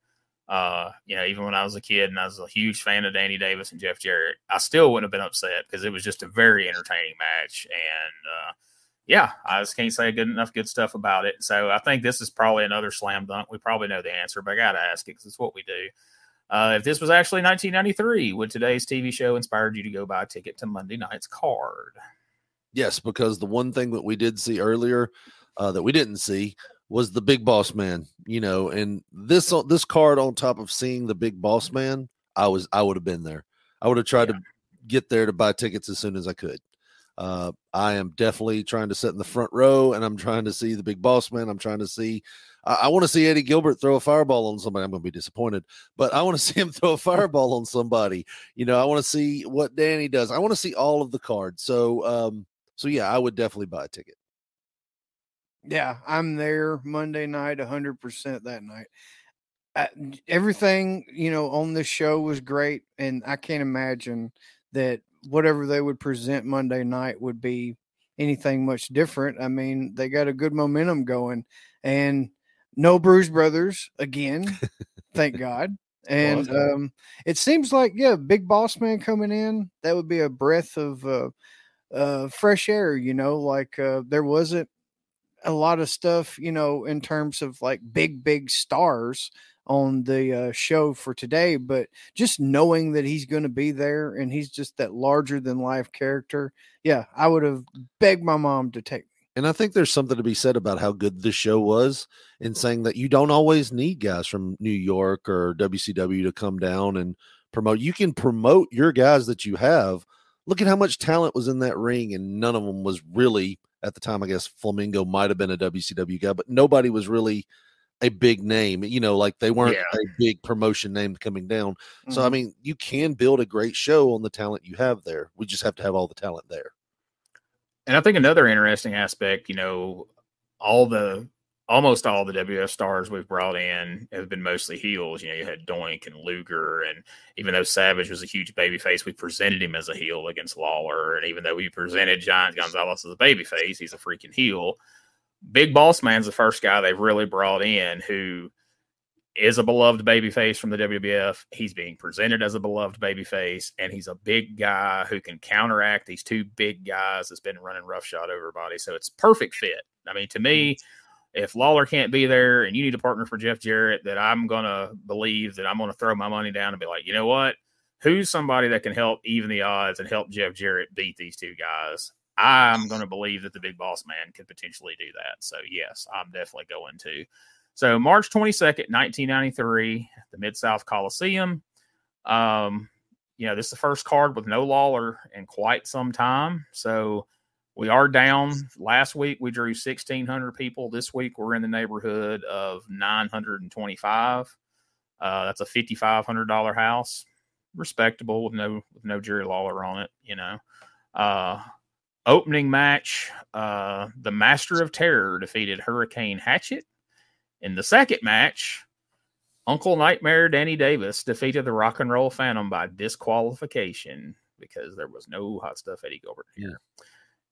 you know, even when I was a kid and I was a huge fan of Danny Davis and Jeff Jarrett, I still wouldn't have been upset because it was just a very entertaining match. And yeah, I just can't say good stuff about it. So I think this is probably another slam dunk. We probably know the answer, but I got to ask it because it's what we do. If this was actually 1993, would today's TV show inspired you to go buy a ticket to Monday night's card? Yes, because the one thing that we did see earlier that we didn't see was the Big Boss Man, you know, and this card on top of seeing the Big Boss Man, I would have been there. I would have tried to get there to buy tickets as soon as I could. I am definitely trying to sit in the front row, and I'm trying to see the Big Boss Man. I'm trying to see, I want to see Eddie Gilbert throw a fireball on somebody. I'm going to be disappointed, but I want to see him throw a fireball on somebody. You know, I want to see what Danny does. I want to see all of the cards. So yeah, I would definitely buy a ticket. Yeah, I'm there Monday night, 100% that night. Everything, you know, on this show was great, and I can't imagine that whatever they would present Monday night would be anything much different. I mean, they got a good momentum going, and no Bruise Brothers again, thank God. And it seems like, Big Boss Man coming in, that would be a breath of fresh air, you know, like there wasn't a lot of stuff, you know, in terms of like big stars on the show for today, but just knowing that he's going to be there and he's just that larger than life character. Yeah, I would have begged my mom to take me. And I think there's something to be said about how good this show was in saying that you don't always need guys from New York or WCW to come down and promote. You can promote your guys that you have. Look at how much talent was in that ring, and none of them was really, at the time, I guess Flamingo might have been a WCW guy, but nobody was really a big name. You know, like they weren't a big promotion name coming down. Mm-hmm. So, I mean, you can build a great show on the talent you have there. We just have to have all the talent there. And I think another interesting aspect, you know, all the almost all the WF stars we've brought in have been mostly heels. You know, you had Doink and Luger, and even though Savage was a huge babyface, we presented him as a heel against Lawler. And even though we presented Giant Gonzalez as a babyface, he's a freaking heel. Big Boss Man's the first guy they've really brought in who is a beloved babyface from the WWF. He's being presented as a beloved babyface, and he's a big guy who can counteract these two big guys that's been running roughshod over everybody. So it's perfect fit. I mean, to me, if Lawler can't be there and you need a partner for Jeff Jarrett, that I'm going to believe that I'm going to throw my money down and be like, you know what? Who's somebody that can help even the odds and help Jeff Jarrett beat these two guys? I'm going to believe that the Big Boss Man could potentially do that. So, yes, I'm definitely going to. So, March 22nd, 1993, the Mid-South Coliseum. You know, this is the first card with no Lawler in quite some time. So, we are down. Last week, we drew 1,600 people. This week, we're in the neighborhood of 925. That's a $5,500 house. Respectable with no Jerry Lawler on it, you know. Opening match, the Master of Terror defeated Hurricane Hatchet. In the second match, Uncle Nightmare Danny Davis defeated the Rock and Roll Phantom by disqualification because there was no Hot Stuff Eddie Gilbert here.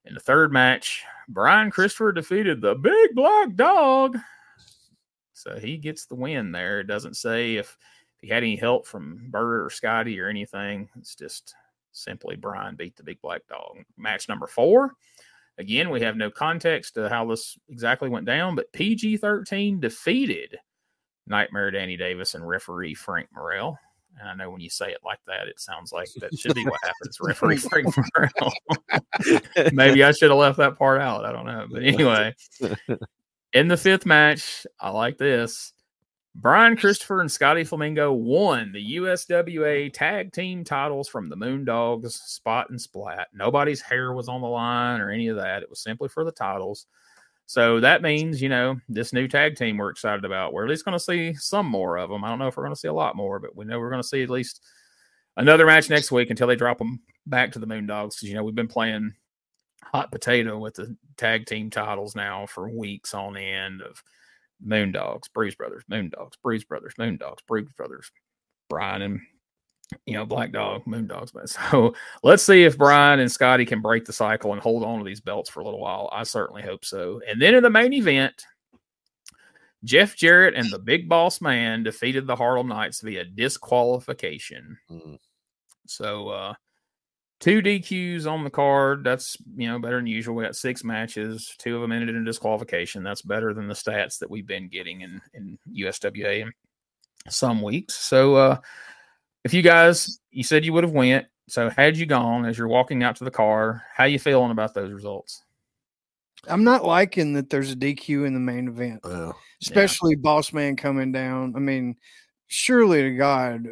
In the third match, Brian Christopher defeated the Big Black Dog. So he gets the win there. It doesn't say if he had any help from Bert or Scotty or anything. It's just simply Brian beat the Big Black Dog. Match number 4. Again, we have no context to how this exactly went down, but PG-13 defeated Nightmare Danny Davis and referee Frank Morrell. And I know when you say it like that, it sounds like that should be what happens. Referee Frank Morrell. Maybe I should have left that part out. I don't know. But anyway, in the 5th match, I like this. Brian Christopher and Scotty Flamingo won the USWA tag team titles from the Moondogs, Spot and Splat. Nobody's hair was on the line or any of that. It was simply for the titles. So that means, you know, this new tag team we're excited about, we're at least going to see some more of them. I don't know if we're going to see a lot more, but we know we're going to see at least another match next week until they drop them back to the Moondogs. Because, you know, we've been playing hot potato with the tag team titles now for weeks on end of Moondogs, Bruise Brothers, Moondogs, Bruise Brothers, Moondogs, Bruise Brothers, Brian and, you know, Black Dog, Moondogs. So let's see if Brian and Scotty can break the cycle and hold on to these belts for a little while. I certainly hope so. And then in the main event, Jeff Jarrett and the Big Boss Man defeated the Harlem Knights via disqualification. So 2 DQs on the card. That's, you know, better than usual. We got 6 matches. 2 of them ended in disqualification. That's better than the stats that we've been getting in USWA in some weeks. So if you guys, you said you would have went. So had you gone as you're walking out to the car, how you feeling about those results? I'm not liking that there's a DQ in the main event, especially Boss Man coming down. I mean, surely to God.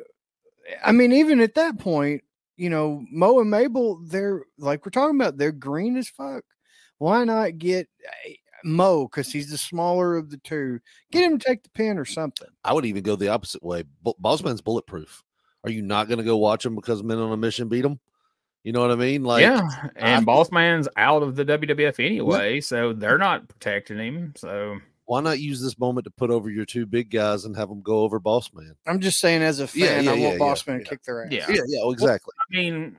I mean, even at that point, you know, Mo and Mabel, they're like we're talking about, they're green as fuck. Why not get Mo, because he's the smaller of the two? Get him to take the pin or something. I would even go the opposite way. Bossman's bulletproof. Are you not going to go watch him because Men on a Mission beat him? You know what I mean? Like, yeah, and Bossman's out of the WWF anyway, so they're not protecting him. So why not use this moment to put over your 2 big guys and have them go over Bossman? I'm just saying, as a fan, I want Bossman to kick their ass. Yeah, exactly. Well, I mean,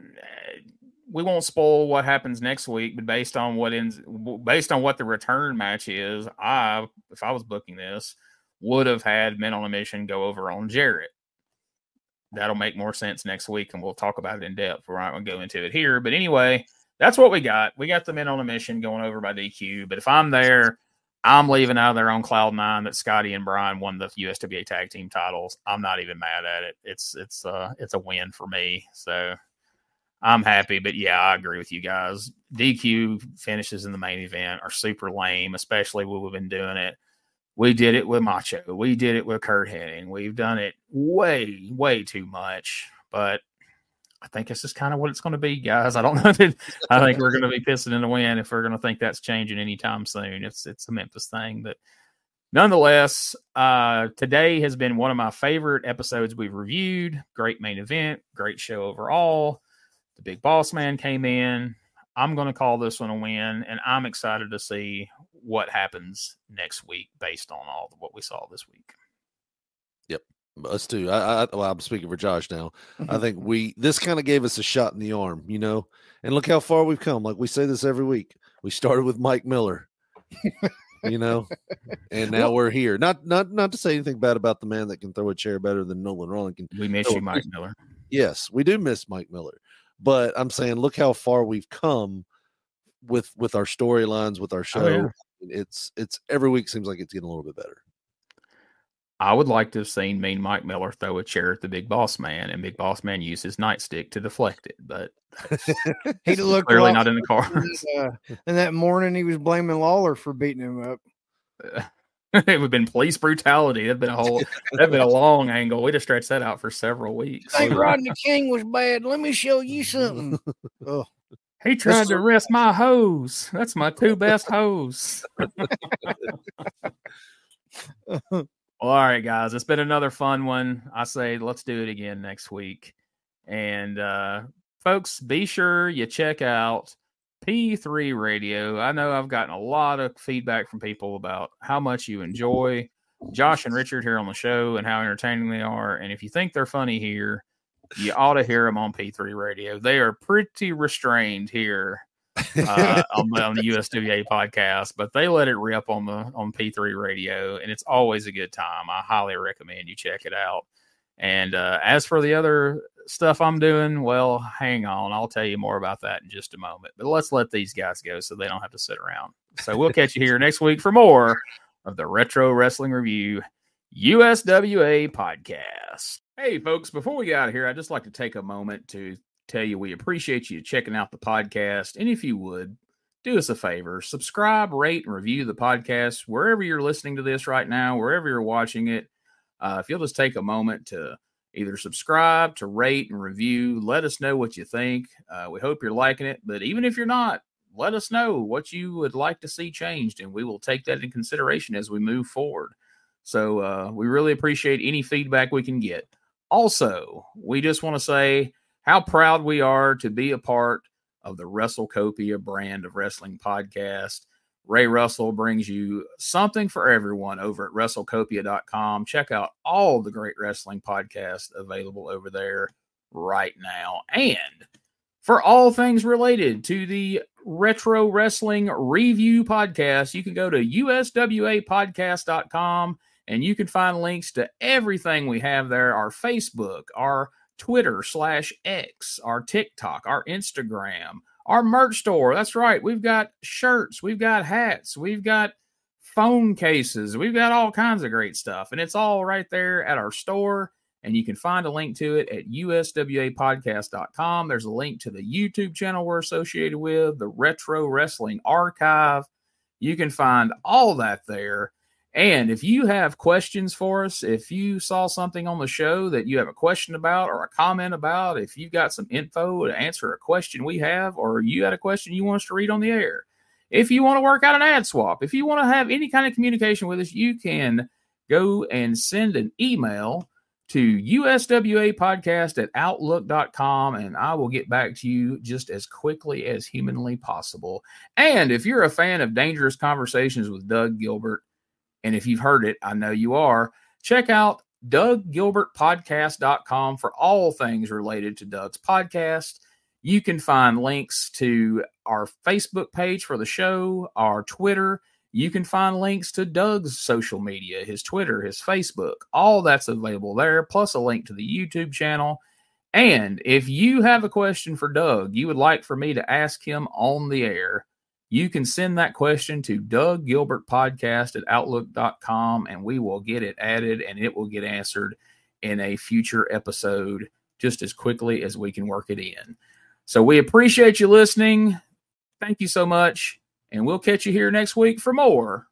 we won't spoil what happens next week, but based on what the return match is, if I was booking this, would have had Men on a Mission go over on Jarrett. That'll make more sense next week, and we'll talk about it in depth. We're not going to go into it here. But anyway, that's what we got. We got the Men on a Mission going over by DQ. But if I'm there, I'm leaving out of there on cloud 9 that Scotty and Brian won the USWA tag team titles. I'm not even mad at it. It's a win for me. So I'm happy. But yeah, I agree with you guys. DQ finishes in the main event are super lame, especially when we've been doing it. We did it with Macho. We did it with Kurt Hennig. We've done it way, way too much. But I think it's just kind of what it's going to be, guys. I don't know. I think we're going to be pissing in the wind if we're going to think that's changing anytime soon. It's a Memphis thing. But nonetheless, today has been one of my favorite episodes we've reviewed. Great main event. Great show overall. The Big Boss Man came in. I'm going to call this one a win, and I'm excited to see what happens next week based on all what we saw this week. Yep. Us too. Well, I'm speaking for Josh now. I think this kind of gave us a shot in the arm, and look how far we've come. Like we say this every week. We started with Mike Miller, and now we're here. Not to say anything bad about the man that can throw a chair better than Nolan Rollin can. We miss you, Mike Miller. Yes, we do miss Mike Miller, but I'm saying, look how far we've come with our storylines, with our show. Oh, yeah. It's every week seems like it's getting a little bit better. I would like to have seen Mean Mike Miller throw a chair at the Big Boss Man, and Big Boss Man use his nightstick to deflect it, but he looked clearly not in the cards. And that morning, he was blaming Lawler for beating him up. It would have been police brutality. That'd been a long angle. We'd have stretched that out for several weeks. I think Rodney King was bad. Let me show you something. Oh. He tried to arrest my hose. That's my two best hoes. All right, guys. It's been another fun one. I say let's do it again next week. And folks, be sure you check out P3 Radio. I know I've gotten a lot of feedback from people about how much you enjoy Josh and Richard here on the show and how entertaining they are. And if you think they're funny here, you ought to hear them on P3 Radio. They are pretty restrained here on the USWA podcast, but they let it rip on P3 Radio, and it's always a good time. I highly recommend you check it out. And as for the other stuff I'm doing, well, hang on. I'll tell you more about that in just a moment. But let's let these guys go so they don't have to sit around. So we'll catch you here next week for more of the Retro Wrestling Review USWA podcast. Hey, folks, before we get out of here, I'd just like to take a moment to tell you we appreciate you checking out the podcast. And if you would, do us a favor, subscribe, rate, and review the podcast wherever you're listening to this right now, wherever you're watching it. If you'll just take a moment to either subscribe, to rate, and review, let us know what you think. We hope you're liking it. But even if you're not, let us know what you would like to see changed, and we will take that in consideration as we move forward. So we really appreciate any feedback we can get. Also, we just want to say how proud we are to be a part of the WrestleCopia brand of wrestling podcast. Ray Russell brings you something for everyone over at WrestleCopia.com. Check out all the great wrestling podcasts available over there right now. And for all things related to the Retro Wrestling Review podcast, you can go to USWApodcast.com and you can find links to everything we have there, our Facebook, our Twitter/X, our TikTok, our Instagram, our merch store. That's right. We've got shirts. We've got hats. We've got phone cases. We've got all kinds of great stuff. And it's all right there at our store. And you can find a link to it at USWApodcast.com. There's a link to the YouTube channel we're associated with, the Retro Wrestling Archive. You can find all that there. And if you have questions for us, if you saw something on the show that you have a question about or a comment about, if you've got some info to answer a question we have, or you had a question you want us to read on the air, if you want to work out an ad swap, if you want to have any kind of communication with us, you can go and send an email to USWApodcast@outlook.com, and I will get back to you just as quickly as humanly possible. And if you're a fan of Dangerous Conversations with Doug Gilbert, and if you've heard it, I know you are, check out DougGilbertPodcast.com for all things related to Doug's podcast. You can find links to our Facebook page for the show, our Twitter. You can find links to Doug's social media, his Twitter, his Facebook. All that's available there, plus a link to the YouTube channel. And if you have a question for Doug you would like for me to ask him on the air, you can send that question to DougGilbertPodcast@outlook.com, and we will get it added, and it will get answered in a future episode just as quickly as we can work it in. So we appreciate you listening. Thank you so much, and we'll catch you here next week for more